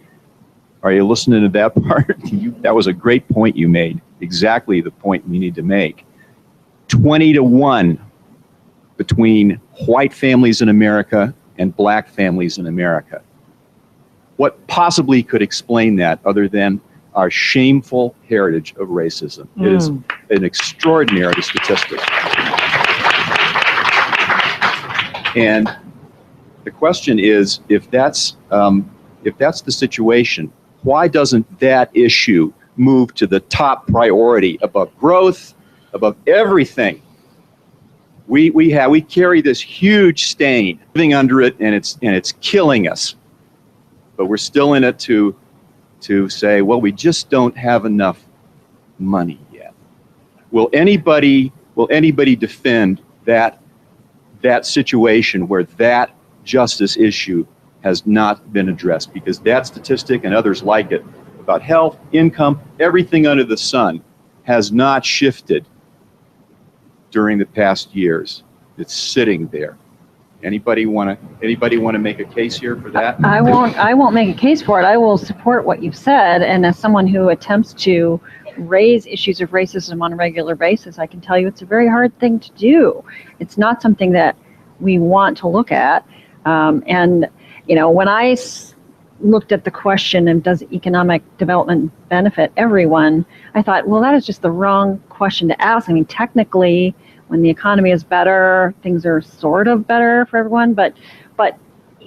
Are you listening to that part? That was a great point you made. Exactly the point you need to make. 20-1 between white families in America and black families in America. What possibly could explain that other than our shameful heritage of racism? It is an extraordinary statistic. And the question is, if that's the situation, why doesn't that issue move to the top priority above growth, above everything? We carry this huge stain living under it, and it's killing us. But we're still in it to say, well, we just don't have enough money yet. Will anybody defend that situation where that justice issue has not been addressed? Because that statistic and others like it about health, income, everything under the sun has not shifted during the past years. It's sitting there. Anybody want to make a case here for that? I won't make a case for it. I will support what you've said. And as someone who attempts to raise issues of racism on a regular basis, I can tell you it's a very hard thing to do. It's not something that we want to look at. And when I looked at the question of does economic development benefit everyone, I thought, well, that is just the wrong question to ask. I mean, technically, when the economy is better, things are sort of better for everyone. But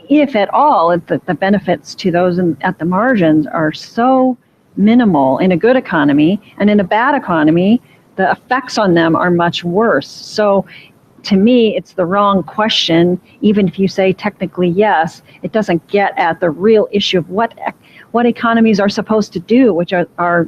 if at all, the benefits to those at the margins are so minimal in a good economy, and in a bad economy, the effects on them are much worse. So to me, it's the wrong question. Even if you say technically yes, it doesn't get at the real issue of what economies are supposed to do, which are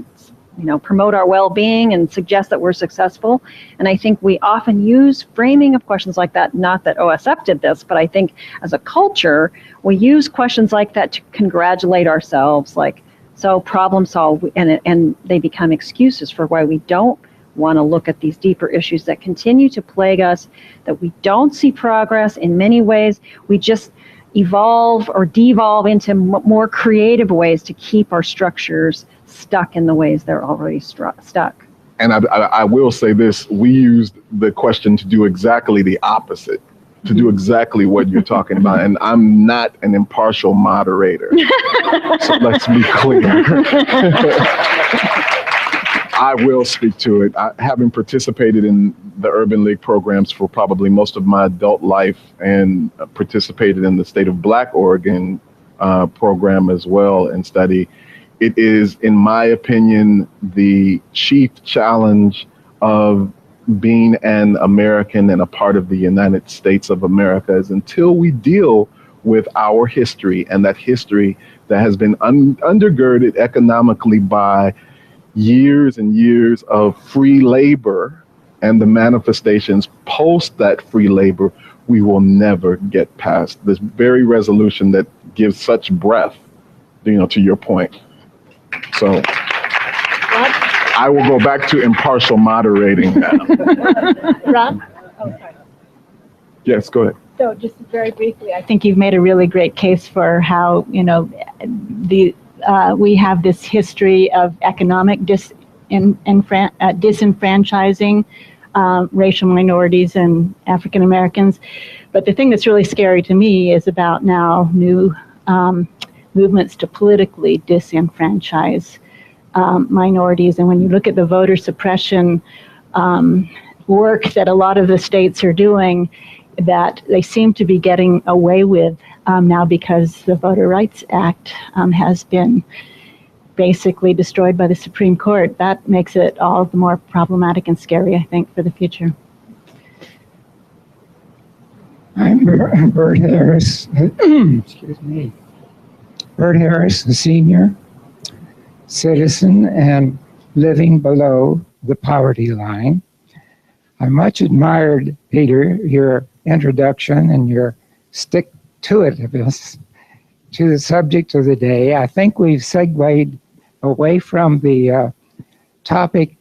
promote our well-being and suggest that we're successful. And I think we often use framing of questions like that, not that OSF did this, but I think as a culture, we use questions like that to congratulate ourselves, like, so problem solved, and they become excuses for why we don't want to look at these deeper issues that continue to plague us, that we don't see progress in many ways. We just evolve or devolve into more creative ways to keep our structures stuck in the ways they're already stuck. And I will say this, we used the question to do exactly the opposite, to do exactly what you're talking about. And I'm not an impartial moderator. So let's be clear. I will speak to it. Having participated in the Urban League programs for probably most of my adult life, and participated in the State of Black Oregon program as well and study, it is, in my opinion, the chief challenge of being an American and a part of the United States of America is until we deal with our history, and that history that has been undergirded economically by years and years of free labor and the manifestations post that free labor, we will never get past this very resolution that gives such breadth, to your point. So I will go back to impartial moderating now. Rob? Oh, sorry. Yes, go ahead. So just very briefly, I think you've made a really great case for how, we have this history of economic disenfranchising racial minorities and African Americans. But the thing that's really scary to me is about now new movements to politically disenfranchise minorities. And when you look at the voter suppression work that a lot of the states are doing, that they seem to be getting away with now because the Voter Rights Act has been basically destroyed by the Supreme Court. That makes it all the more problematic and scary, I think, for the future. I'm Bert Harris. Excuse me. Bert Harris, a senior citizen and living below the poverty line. I much admired, Peter, your introduction and your stick-to-itiveness to the subject of the day. I think we've segued away from the topic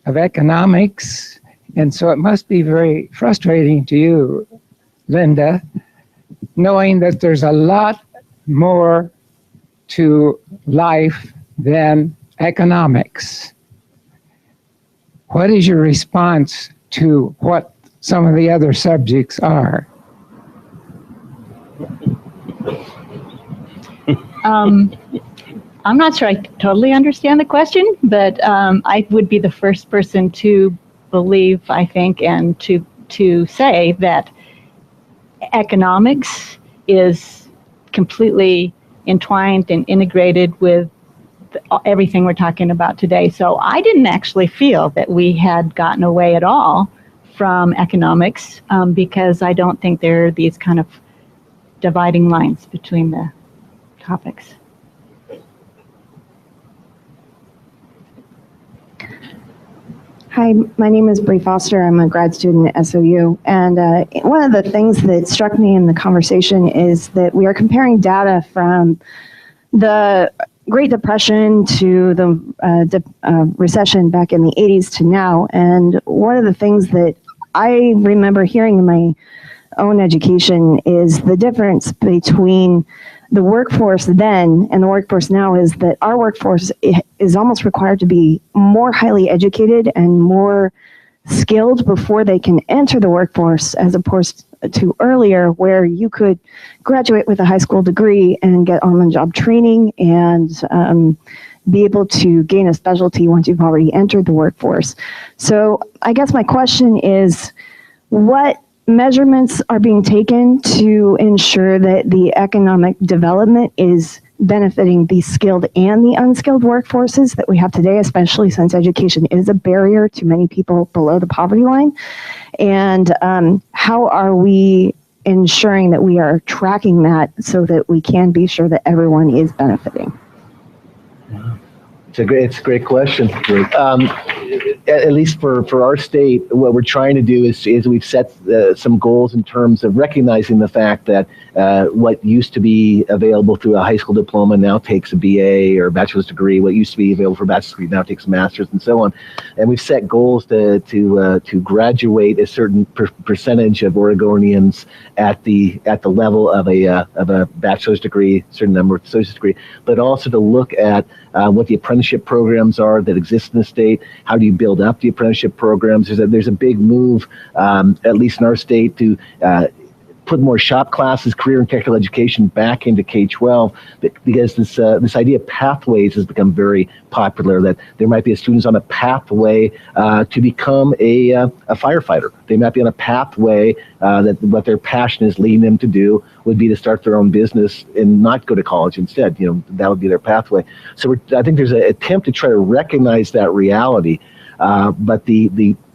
of economics, and so it must be very frustrating to you, Linda, knowing that there's a lot more to life than economics. What is your response to what some of the other subjects are? I'm not sure I totally understand the question, but I would be the first person to believe, I think, and to say that economics is completely entwined and integrated with everything we're talking about today. So I didn't actually feel that we had gotten away at all from economics because I don't think there are these kind of dividing lines between the topics. Hi, my name is Bree Foster. I'm a grad student at SOU. And one of the things that struck me in the conversation is that we are comparing data from the Great Depression to the recession back in the 80s to now. And one of the things that I remember hearing in my own education is the difference between the workforce then and the workforce now is that our workforce is almost required to be more highly educated and more skilled before they can enter the workforce, as opposed to earlier where you could graduate with a high school degree and get on-the-job training and be able to gain a specialty once you've already entered the workforce. So I guess my question is, what measurements are being taken to ensure that the economic development is benefiting the skilled and the unskilled workforces that we have today, especially since education is a barrier to many people below the poverty line? And how are we ensuring that we are tracking that so that we can be sure that everyone is benefiting? It's a great question. At least for our state, what we're trying to do is we've set some goals in terms of recognizing the fact that what used to be available through a high school diploma now takes a BA or a bachelor's degree. What used to be available for a bachelor's degree now takes a master's, and so on. And we've set goals to graduate a certain percentage of Oregonians at the level of a bachelor's degree, certain number of associate's degree, but also to look at what the apprenticeship programs are that exist in the state. How do you build up the apprenticeship programs? There's a big move, at least in our state, to put more shop classes, career and technical education back into K-12, because this idea of pathways has become very popular, that there might be students on a pathway to become a firefighter. They might be on a pathway that what their passion is leading them to do would be to start their own business and not go to college instead. That would be their pathway. So I think there's an attempt to try to recognize that reality. But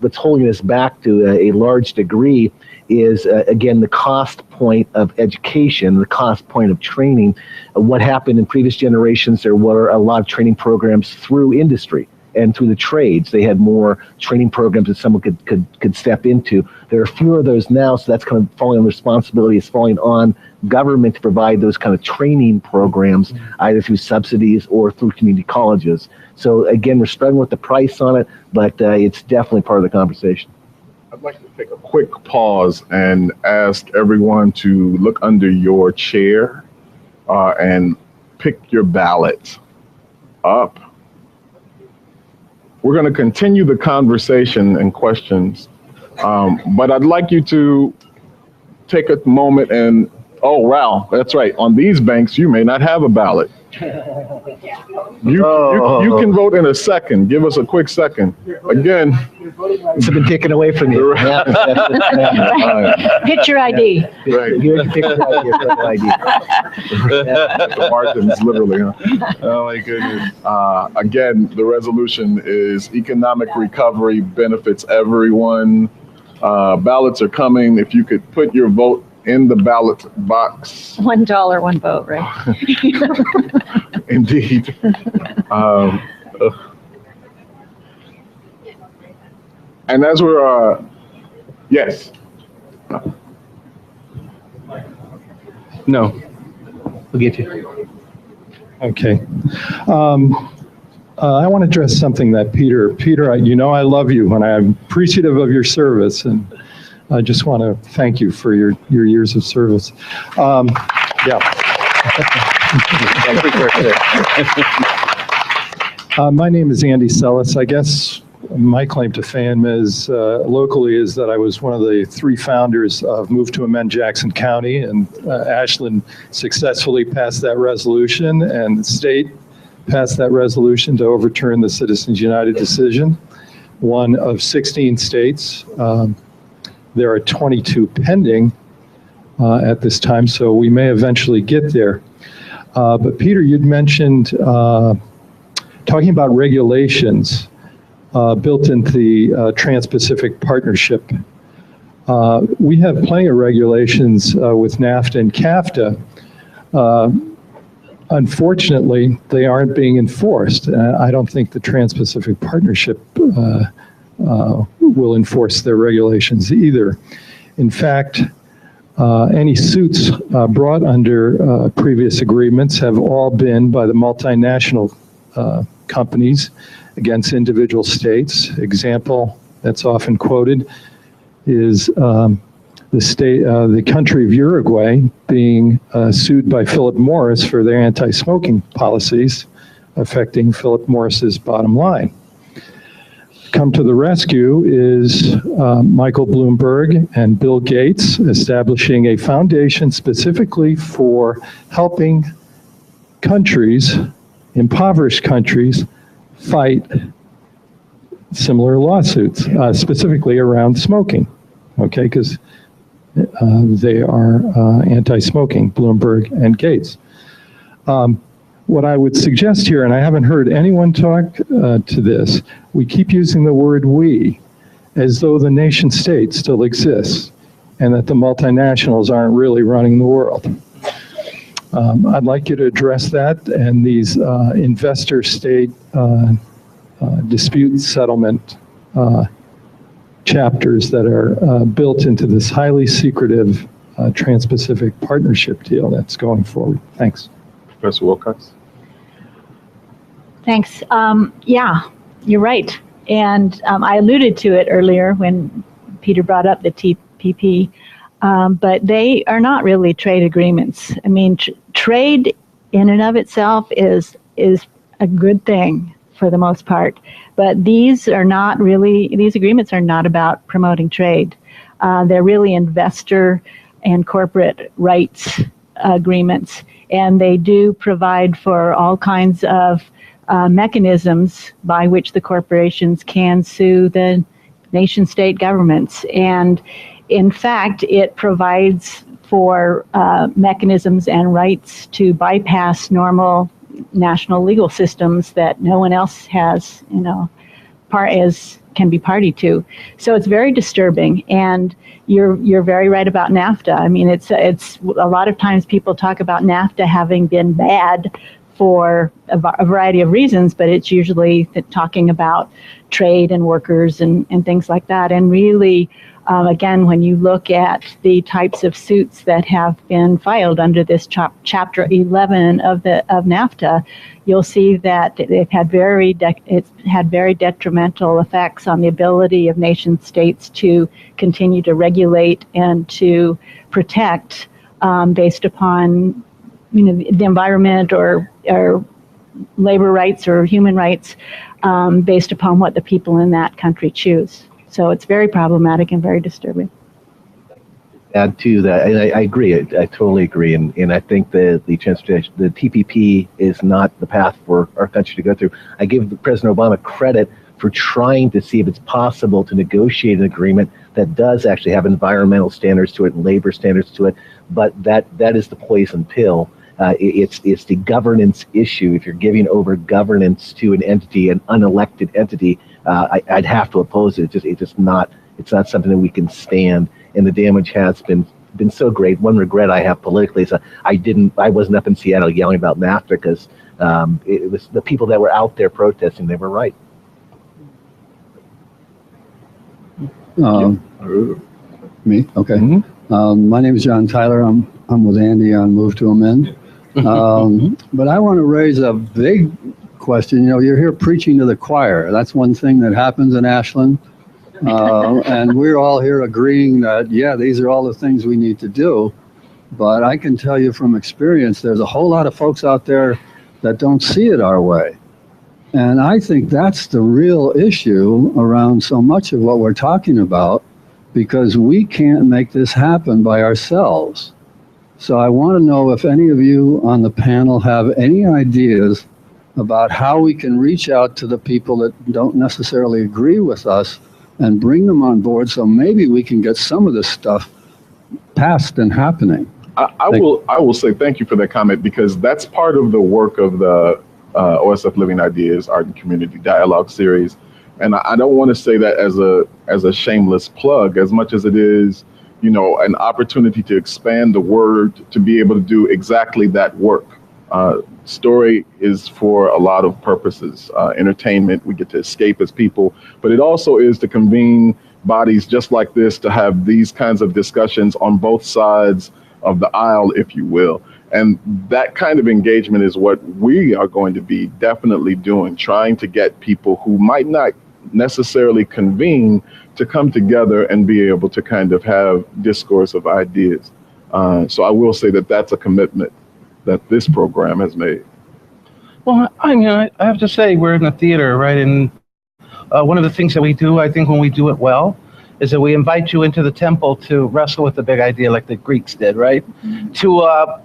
what's holding us back to a large degree is, again, the cost point of education, the cost point of training. What happened in previous generations, there were a lot of training programs through industry and through the trades. They had more training programs that someone could step into. There are fewer of those now, so that's kind of falling on responsibility. It's falling on government to provide those kind of training programs, either through subsidies or through community colleges. So again, we're struggling with the price on it, but it's definitely part of the conversation. I'd like to take a quick pause and ask everyone to look under your chair and pick your ballot up. We're going to continue the conversation and questions, but I'd like you to take a moment and Oh, wow. That's right. On these banks, you may not have a ballot. You can vote in a second. Give us a quick second. Again. It's been taken away from you. Get your ID. Right. You can pick your ID. The margins, literally, huh? Oh, my goodness. Again, the resolution is economic recovery benefits everyone. Ballots are coming. If you could put your vote in the ballot box. $1, one vote, right? Indeed. And as we're, yes. No. We'll get you. Okay. I want to address something that Peter, you know I love you and I'm appreciative of your service, and I just want to thank you for your years of service. Yeah. My name is Andy Sellis. I guess my claim to fame is locally is that I was one of the 3 founders of Move to Amend Jackson County, and Ashland successfully passed that resolution, and the state passed that resolution to overturn the Citizens United decision, one of 16 states. There are 22 pending at this time, so we may eventually get there. But Peter, you'd mentioned talking about regulations built into the Trans-Pacific Partnership. We have plenty of regulations with NAFTA and CAFTA. Unfortunately, they aren't being enforced. I don't think the Trans-Pacific Partnership will enforce their regulations either. In fact, any suits brought under previous agreements have all been by the multinational companies against individual states. Example that's often quoted is the country of Uruguay being sued by Philip Morris for their anti-smoking policies affecting Philip Morris's bottom line. Come to the rescue is Michael Bloomberg and Bill Gates establishing a foundation specifically for helping countries, impoverished countries, fight similar lawsuits, specifically around smoking, okay, because they are anti-smoking, Bloomberg and Gates. What I would suggest here, and I haven't heard anyone talk to this, we keep using the word we as though the nation state still exists and that the multinationals aren't really running the world. I'd like you to address that and these investor-state dispute settlement chapters that are built into this highly secretive Trans-Pacific Partnership deal that's going forward. Thanks. Professor Wilcox. Thanks. Yeah, you're right. And I alluded to it earlier when Peter brought up the TPP, but they are not really trade agreements. I mean, trade in and of itself is a good thing for the most part, but these agreements are not about promoting trade. They're really investor and corporate rights agreements, and they do provide for all kinds of mechanisms by which the corporations can sue the nation-state governments. And in fact, it provides for mechanisms and rights to bypass normal national legal systems that no one else has, can be party to. So it's very disturbing. And you're very right about NAFTA. I mean, it's a lot of times people talk about NAFTA having been bad for a variety of reasons, but it's usually talking about trade and workers and things like that. And really, again, when you look at the types of suits that have been filed under this Chapter 11 of NAFTA, you'll see that it's had very detrimental effects on the ability of nation states to continue to regulate and to protect based upon the environment or labor rights or human rights based upon what the people in that country choose. So it's very problematic and very disturbing. add to that, and I agree. I totally agree, and I think the transportation, the TPP is not the path for our country to go through. I give President Obama credit for trying to see if it's possible to negotiate an agreement that does actually have environmental standards to it and labor standards to it, but that is the poison pill. It's the governance issue. If you're giving over governance to an entity, an unelected entity, I'd have to oppose it. It's not something that we can stand. And the damage has been so great. One regret I have politically is I wasn't up in Seattle yelling about NAFTA because it was the people that were out there protesting. They were right. Me? Okay. Mm-hmm. My name is John Tyler. I'm with Andy on Move to Amend. But I want to raise a big question. You know, you're here preaching to the choir. That's one thing that happens in Ashland. And we're all here agreeing that, yeah, these are all the things we need to do. But I can tell you from experience, there's a whole lot of folks out there that don't see it our way. And I think that's the real issue around so much of what we're talking about, because we can't make this happen by ourselves. So I want to know if any of you on the panel have any ideas about how we can reach out to the people that don't necessarily agree with us and bring them on board, so maybe we can get some of this stuff passed and happening. I will say thank you for that comment, because that's part of the work of the OSF Living Ideas Art and Community Dialogue series. And I don't want to say that as a shameless plug, as much as it is, you know, an opportunity to expand the word, to be able to do exactly that work. Story is for a lot of purposes. Entertainment, we get to escape as people, but it also is to convene bodies just like this, to have these kinds of discussions on both sides of the aisle, if you will. And that kind of engagement is what we are going to be definitely doing, trying to get people who might not necessarily convene to come together and be able to kind of have discourse of ideas. So I will say that that's a commitment that this program has made. Well, I mean, I have to say, we're in a theater, right? And one of the things that we do, I think, when we do it well, is that we invite you into the temple to wrestle with the big idea, like the Greeks did, right? Mm-hmm.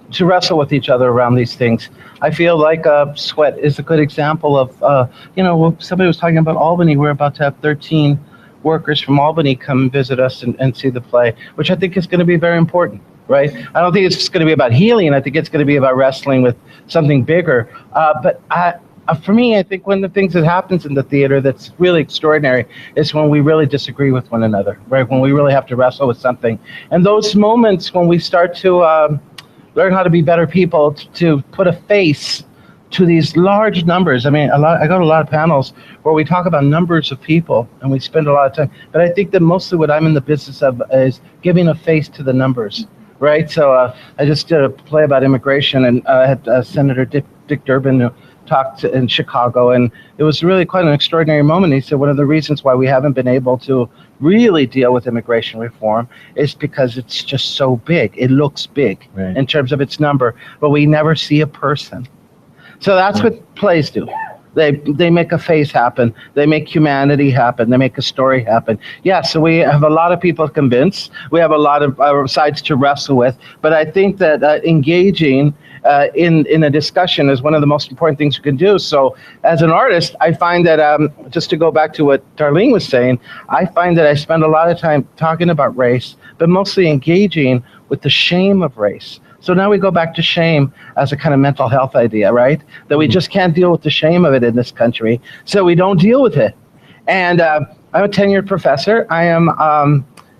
To wrestle with each other around these things. I feel like Sweat is a good example of, you know, somebody was talking about Albany. We're about to have 13 workers from Albany come visit us and see the play, which I think is going to be very important. Right? I don't think it's going to be about healing. I think it's going to be about wrestling with something bigger. But for me, I think one of the things that happens in the theater that's really extraordinary is when we really disagree with one another, right? When we really have to wrestle with something. And those moments when we start to learn how to be better people, to put a face to these large numbers. I mean, I go to a lot of panels where we talk about numbers of people and we spend a lot of time. But I think that mostly what I'm in the business of is giving a face to the numbers. Right, so I just did a play about immigration, and I had Senator Dick Durbin who talked in Chicago, and it was really quite an extraordinary moment. He said one of the reasons why we haven't been able to really deal with immigration reform is because it's just so big. It looks big in terms of its number, but we never see a person. So that's what plays do. They make a face happen. They make humanity happen. They make a story happen. Yeah, so we have a lot of people convinced. We have a lot of sides to wrestle with. But I think that engaging in a discussion is one of the most important things you can do. So as an artist, I find that, just to go back to what Darlene was saying, I find that I spend a lot of time talking about race, but mostly engaging with the shame of race. So now we go back to shame as a kind of mental health idea, right? That we just can't deal with the shame of it in this country, so we don't deal with it. And I'm a tenured professor. I am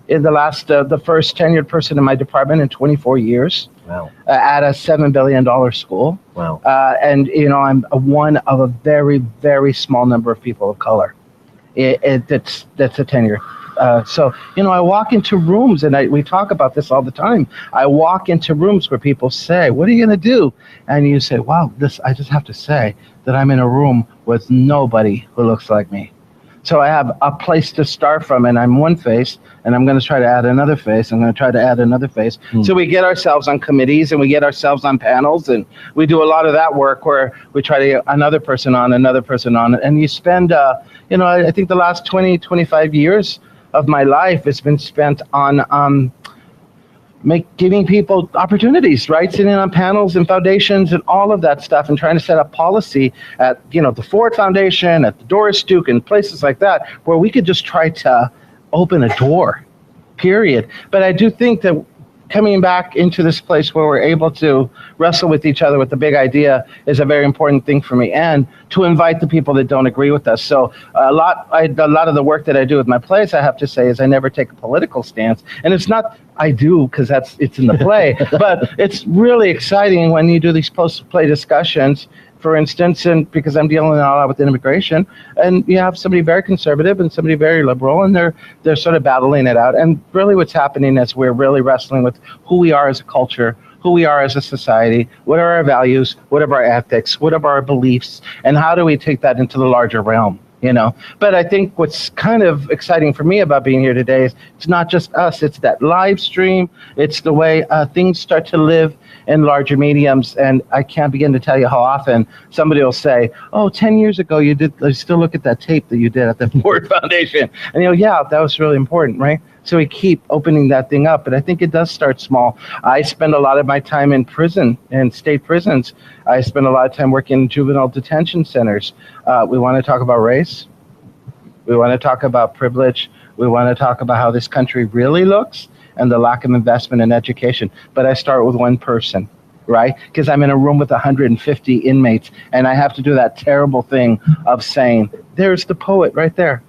in the first tenured person in my department in 24 years. Wow. At a $7 billion school. Wow. And, you know, I'm one of a very, very small number of people of color. That's a tenure. So, you know, I walk into rooms, and we talk about this all the time. I walk into rooms where people say, what are you going to do? And you say, wow, I just have to say that I'm in a room with nobody who looks like me. So I have a place to start from, and I'm one face, and I'm going to try to add another face. I'm going to try to add another face. So we get ourselves on committees, and we get ourselves on panels, and we do a lot of that work where we try to get another person on, and you spend, you know, I think the last 20, 25 years of my life has been spent on giving people opportunities, right? Sitting on panels and foundations and all of that stuff and trying to set up policy at, the Ford Foundation, at the Doris Duke and places like that, where we could just try to open a door, period. But I do think that coming back into this place where we're able to wrestle with each other with the big idea is a very important thing for me, and to invite the people that don't agree with us. So a lot of the work that I do with my plays, I have to say, is I never take a political stance. And it's not I do because it's in the play, but it's really exciting when you do these post-play discussions, for instance, and because I'm dealing a lot with immigration, and you have somebody very conservative and somebody very liberal, and they're sort of battling it out. And really what's happening is we're really wrestling with who we are as a culture, who we are as a society, what are our values, what are our ethics, what are our beliefs, and how do we take that into the larger realm, But I think what's kind of exciting for me about being here today is it's not just us, it's that live stream, it's the way things start to live in larger mediums. And I can't begin to tell you how often somebody will say, 10 years ago I still look at that tape that you did at the Ford Foundation. And yeah, that was really important, right? So we keep opening that thing up. But I think it does start small. I spend a lot of my time in prison, in state prisons. I spend a lot of time working in juvenile detention centers. We want to talk about race. We want to talk about privilege. We want to talk about how this country really looks and the lack of investment in education. But I start with one person, right? Because I'm in a room with 150 inmates, and I have to do that terrible thing of saying, there's the poet right there.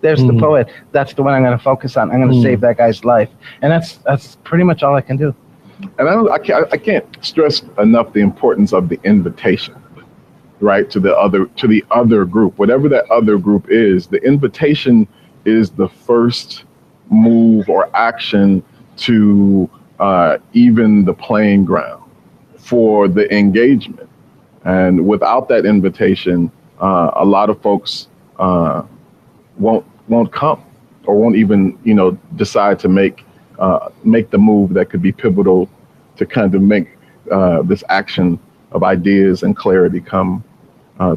There's the poet. That's the one I'm going to focus on. I'm going to save that guy's life. And that's pretty much all I can do. And I can't stress enough the importance of the invitation, right, to the other group, whatever that other group is. The invitation is the first move or action to even the playing ground for the engagement. And without that invitation, a lot of folks won't come, or won't even decide to make the move that could be pivotal to kind of make this action of ideas and clarity come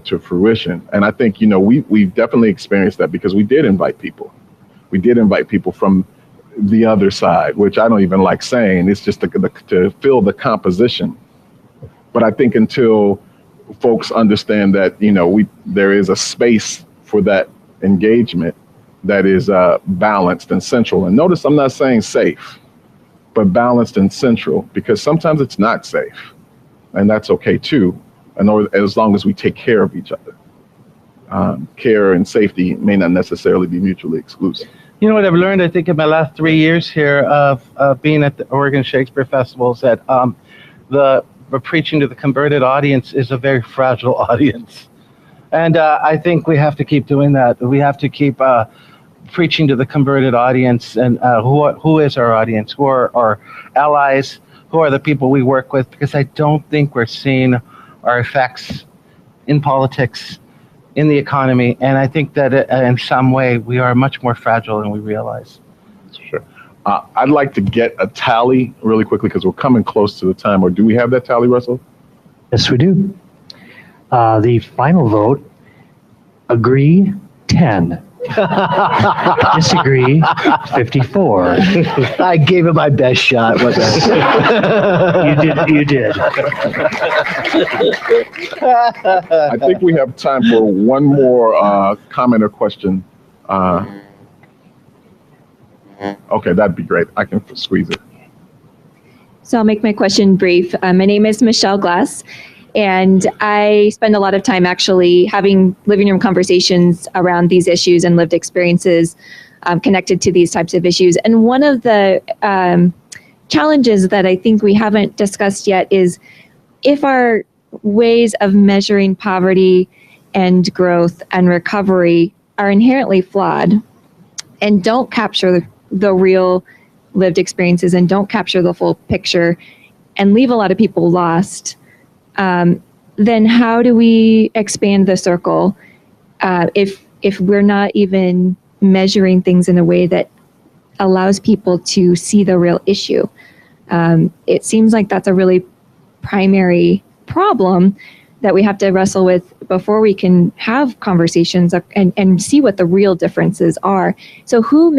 to fruition. And I think we've definitely experienced that, because we did invite people. We did invite people from the other side, which I don't even like saying. It's just to fill the composition. But I think until folks understand that there is a space for that engagement that is balanced and central. And notice I'm not saying safe, but balanced and central, because sometimes it's not safe, and that's okay too. And as long as we take care of each other, care and safety may not necessarily be mutually exclusive. You know what I've learned, I think, in my last 3 years here of being at the Oregon Shakespeare Festival, is that the preaching to the converted audience is a very fragile audience. And I think we have to keep doing that. We have to keep preaching to the converted audience, and who is our audience, who are our allies, who are the people we work with, because I don't think we're seeing our effects in politics, in the economy, and I think that in some way we are much more fragile than we realize. Sure. I'd like to get a tally really quickly, because we're coming close to the time. Or do we have that tally, Russell? Yes, we do. The final vote, agree 10. Disagree 54. I gave it my best shot. You did. I think we have time for one more comment or question. Okay, that'd be great. I can squeeze it. So I'll make my question brief. My name is Michelle Glass, and I spend a lot of time actually having living room conversations around these issues and lived experiences connected to these types of issues. And one of the challenges that I think we haven't discussed yet is if our ways of measuring poverty and growth and recovery are inherently flawed and don't capture the real lived experiences and don't capture the full picture and leave a lot of people lost, then how do we expand the circle if we're not even measuring things in a way that allows people to see the real issue? It seems like that's a really primary problem that we have to wrestle with before we can have conversations and see what the real differences are. So who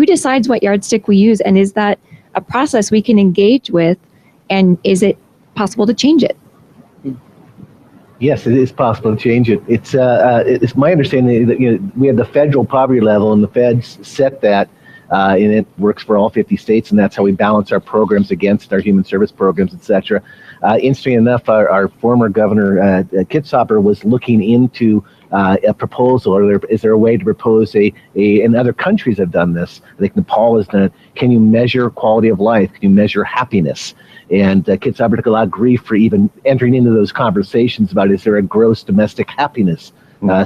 decides what yardstick we use, and is that a process we can engage with? And is it possible to change it? Yes, it is possible to change it. It's my understanding that we have the federal poverty level, and the feds set that, and it works for all 50 states, and that's how we balance our programs against our human service programs, etc. Interestingly enough, our former governor, Kitzhaber, was looking into a proposal, or is there a way to propose and other countries have done this, I think Nepal has done it, can you measure quality of life? Can you measure happiness? And Kitzhaber took a lot of grief for even entering into those conversations about, is there a gross domestic happiness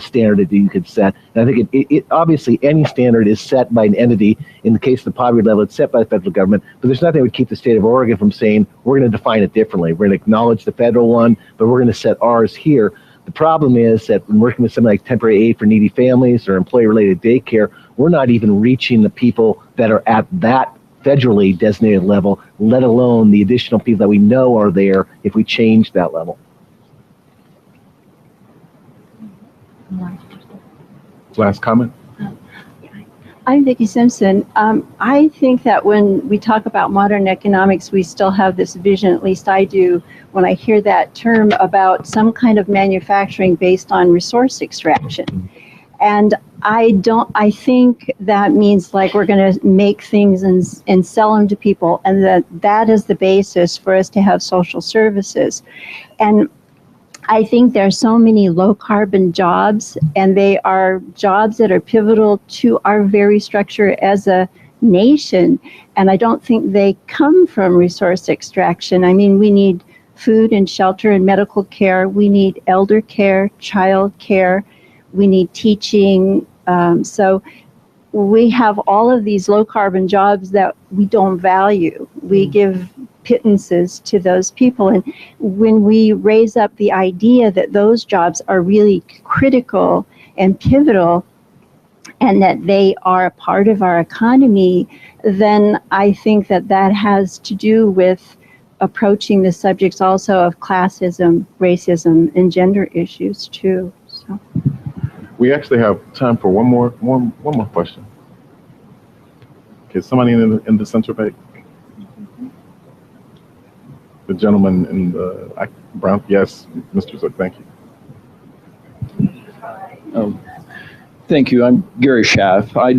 standard that you could set? And I think it obviously any standard is set by an entity. In the case of the poverty level, it's set by the federal government, but there's nothing that would keep the state of Oregon from saying, we're going to define it differently. We're going to acknowledge the federal one, but we're going to set ours here. The problem is that when working with something like temporary aid for needy families or employee-related daycare, we're not even reaching the people that are at that federally designated level, let alone the additional people that we know are there if we change that level. Last comment? I'm Vicki Simpson. I think that when we talk about modern economics, we still have this vision, at least I do, when I hear that term about some kind of manufacturing based on resource extraction. And I think that means like we're going to make things and sell them to people, and that is the basis for us to have social services. And I think there are so many low carbon jobs, and they are jobs that are pivotal to our very structure as a nation. And I don't think they come from resource extraction. I mean, we need food and shelter and medical care. We need elder care, child care. We need teaching. So we have all of these low carbon jobs that we don't value. We give pittances to those people. And when we raise up the idea that those jobs are really critical and pivotal and that they are a part of our economy, then I think that that has to do with approaching the subjects also of classism, racism, and gender issues too. So. We actually have time for one more question. Okay, somebody in the center back. The gentleman in the brown. Yes, Mr. Zook, thank you. Thank you. I'm Gary Schaff. I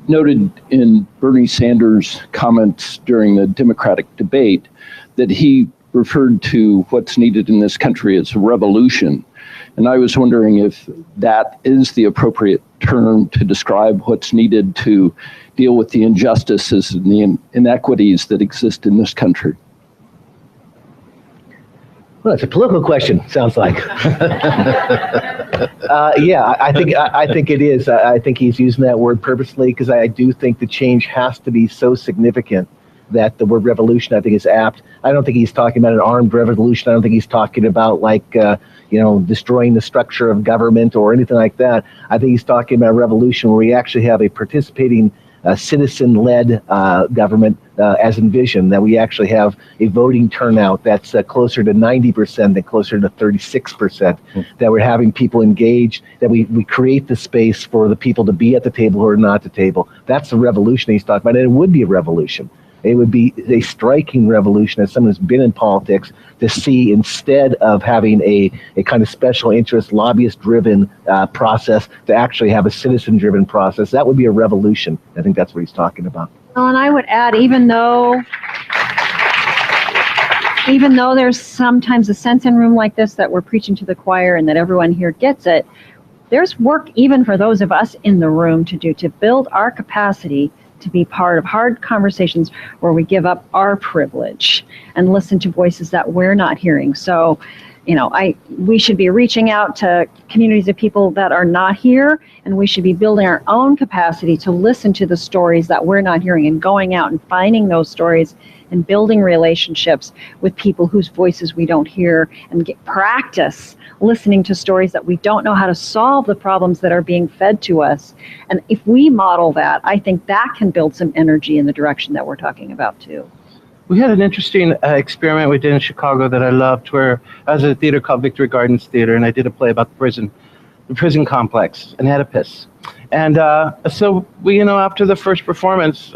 noted in Bernie Sanders' comments during the Democratic debate that he referred to what's needed in this country as a revolution. And I was wondering if that is the appropriate term to describe what's needed to deal with the injustices and the inequities that exist in this country. Well, it's a political question, sounds like. Yeah, I think it is. I think he's using that word purposely because I do think the change has to be so significant that the word revolution, I think, is apt. I don't think he's talking about an armed revolution. I don't think he's talking about destroying the structure of government or anything like that. I think he's talking about a revolution where we actually have a participating citizen-led government as envisioned, that we actually have a voting turnout that's closer to 90% than closer to 36%, that we're having people engaged, that we create the space for the people to be at the table who are not at the table. That's the revolution he's talking about, and it would be a revolution. It would be a striking revolution as someone who's been in politics to see, instead of having a kind of special interest, lobbyist-driven process, to actually have a citizen-driven process. That would be a revolution. I think that's what he's talking about. Well, and I would add, even though there's sometimes a sense in a room like this that we're preaching to the choir and that everyone here gets it, there's work even for those of us in the room to do to build our capacity to be part of hard conversations where we give up our privilege and listen to voices that we're not hearing. So, we should be reaching out to communities of people that are not here, and we should be building our own capacity to listen to the stories that we're not hearing and going out and finding those stories and building relationships with people whose voices we don't hear, and get practice listening to stories that we don't know how to solve the problems that are being fed to us. And if we model that, I think that can build some energy in the direction that we're talking about too. We had an interesting experiment we did in Chicago that I loved, where I was at a theater called Victory Gardens Theater, and I did a play about the prison complex in Oedipus. And so we, after the first performance,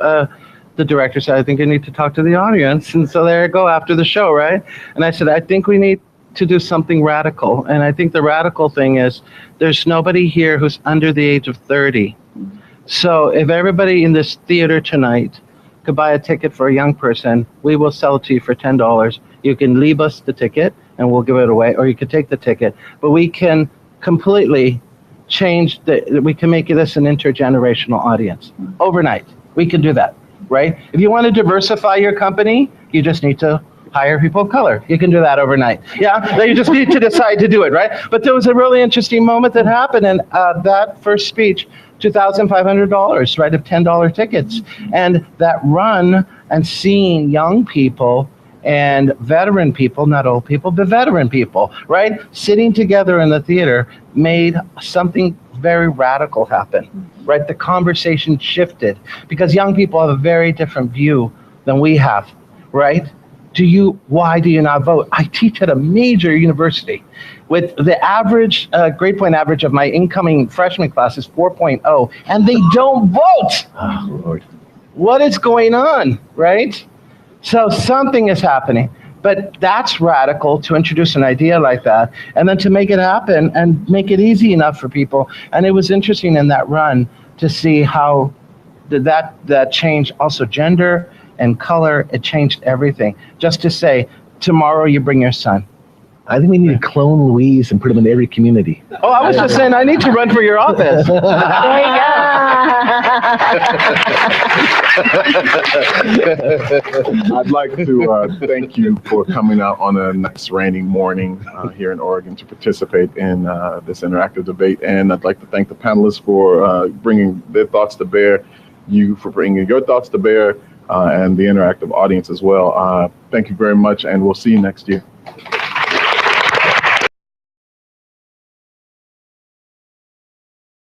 the director said, I think I need to talk to the audience. And so there I go after the show, right? And I said, I think we need to do something radical. And I think the radical thing is there's nobody here who's under the age of 30. So if everybody in this theater tonight could buy a ticket for a young person, we will sell it to you for $10. You can leave us the ticket and we'll give it away, or you could take the ticket. But we can completely change we can make this an intergenerational audience overnight. We can do that, right? If you want to diversify your company, you just need to hire people of color. You can do that overnight. Yeah, you just need to decide to do it, right? But there was a really interesting moment that happened, and that first speech, $2,500, right, of $10 tickets. And that run and seeing young people and veteran people, not old people, but veteran people, right, sitting together in the theater made something very radical happen, right? The conversation shifted because young people have a very different view than we have, right? Why do you not vote? I teach at a major university with the average, grade point average of my incoming freshman class is 4.0, and they don't vote. Oh, Lord. What is going on, right? So something is happening, but that's radical to introduce an idea like that and then to make it happen and make it easy enough for people. And it was interesting in that run to see how that changed also gender and color. It changed everything. Just to say, tomorrow you bring your son. I think we need to clone Louise and put him in every community. Oh, I was just saying, I need to run for your office. There you I'd like to thank you for coming out on a nice rainy morning here in Oregon to participate in this interactive debate. And I'd like to thank the panelists for bringing their thoughts to bear, you for bringing your thoughts to bear, and the interactive audience as well. Thank you very much, and we'll see you next year.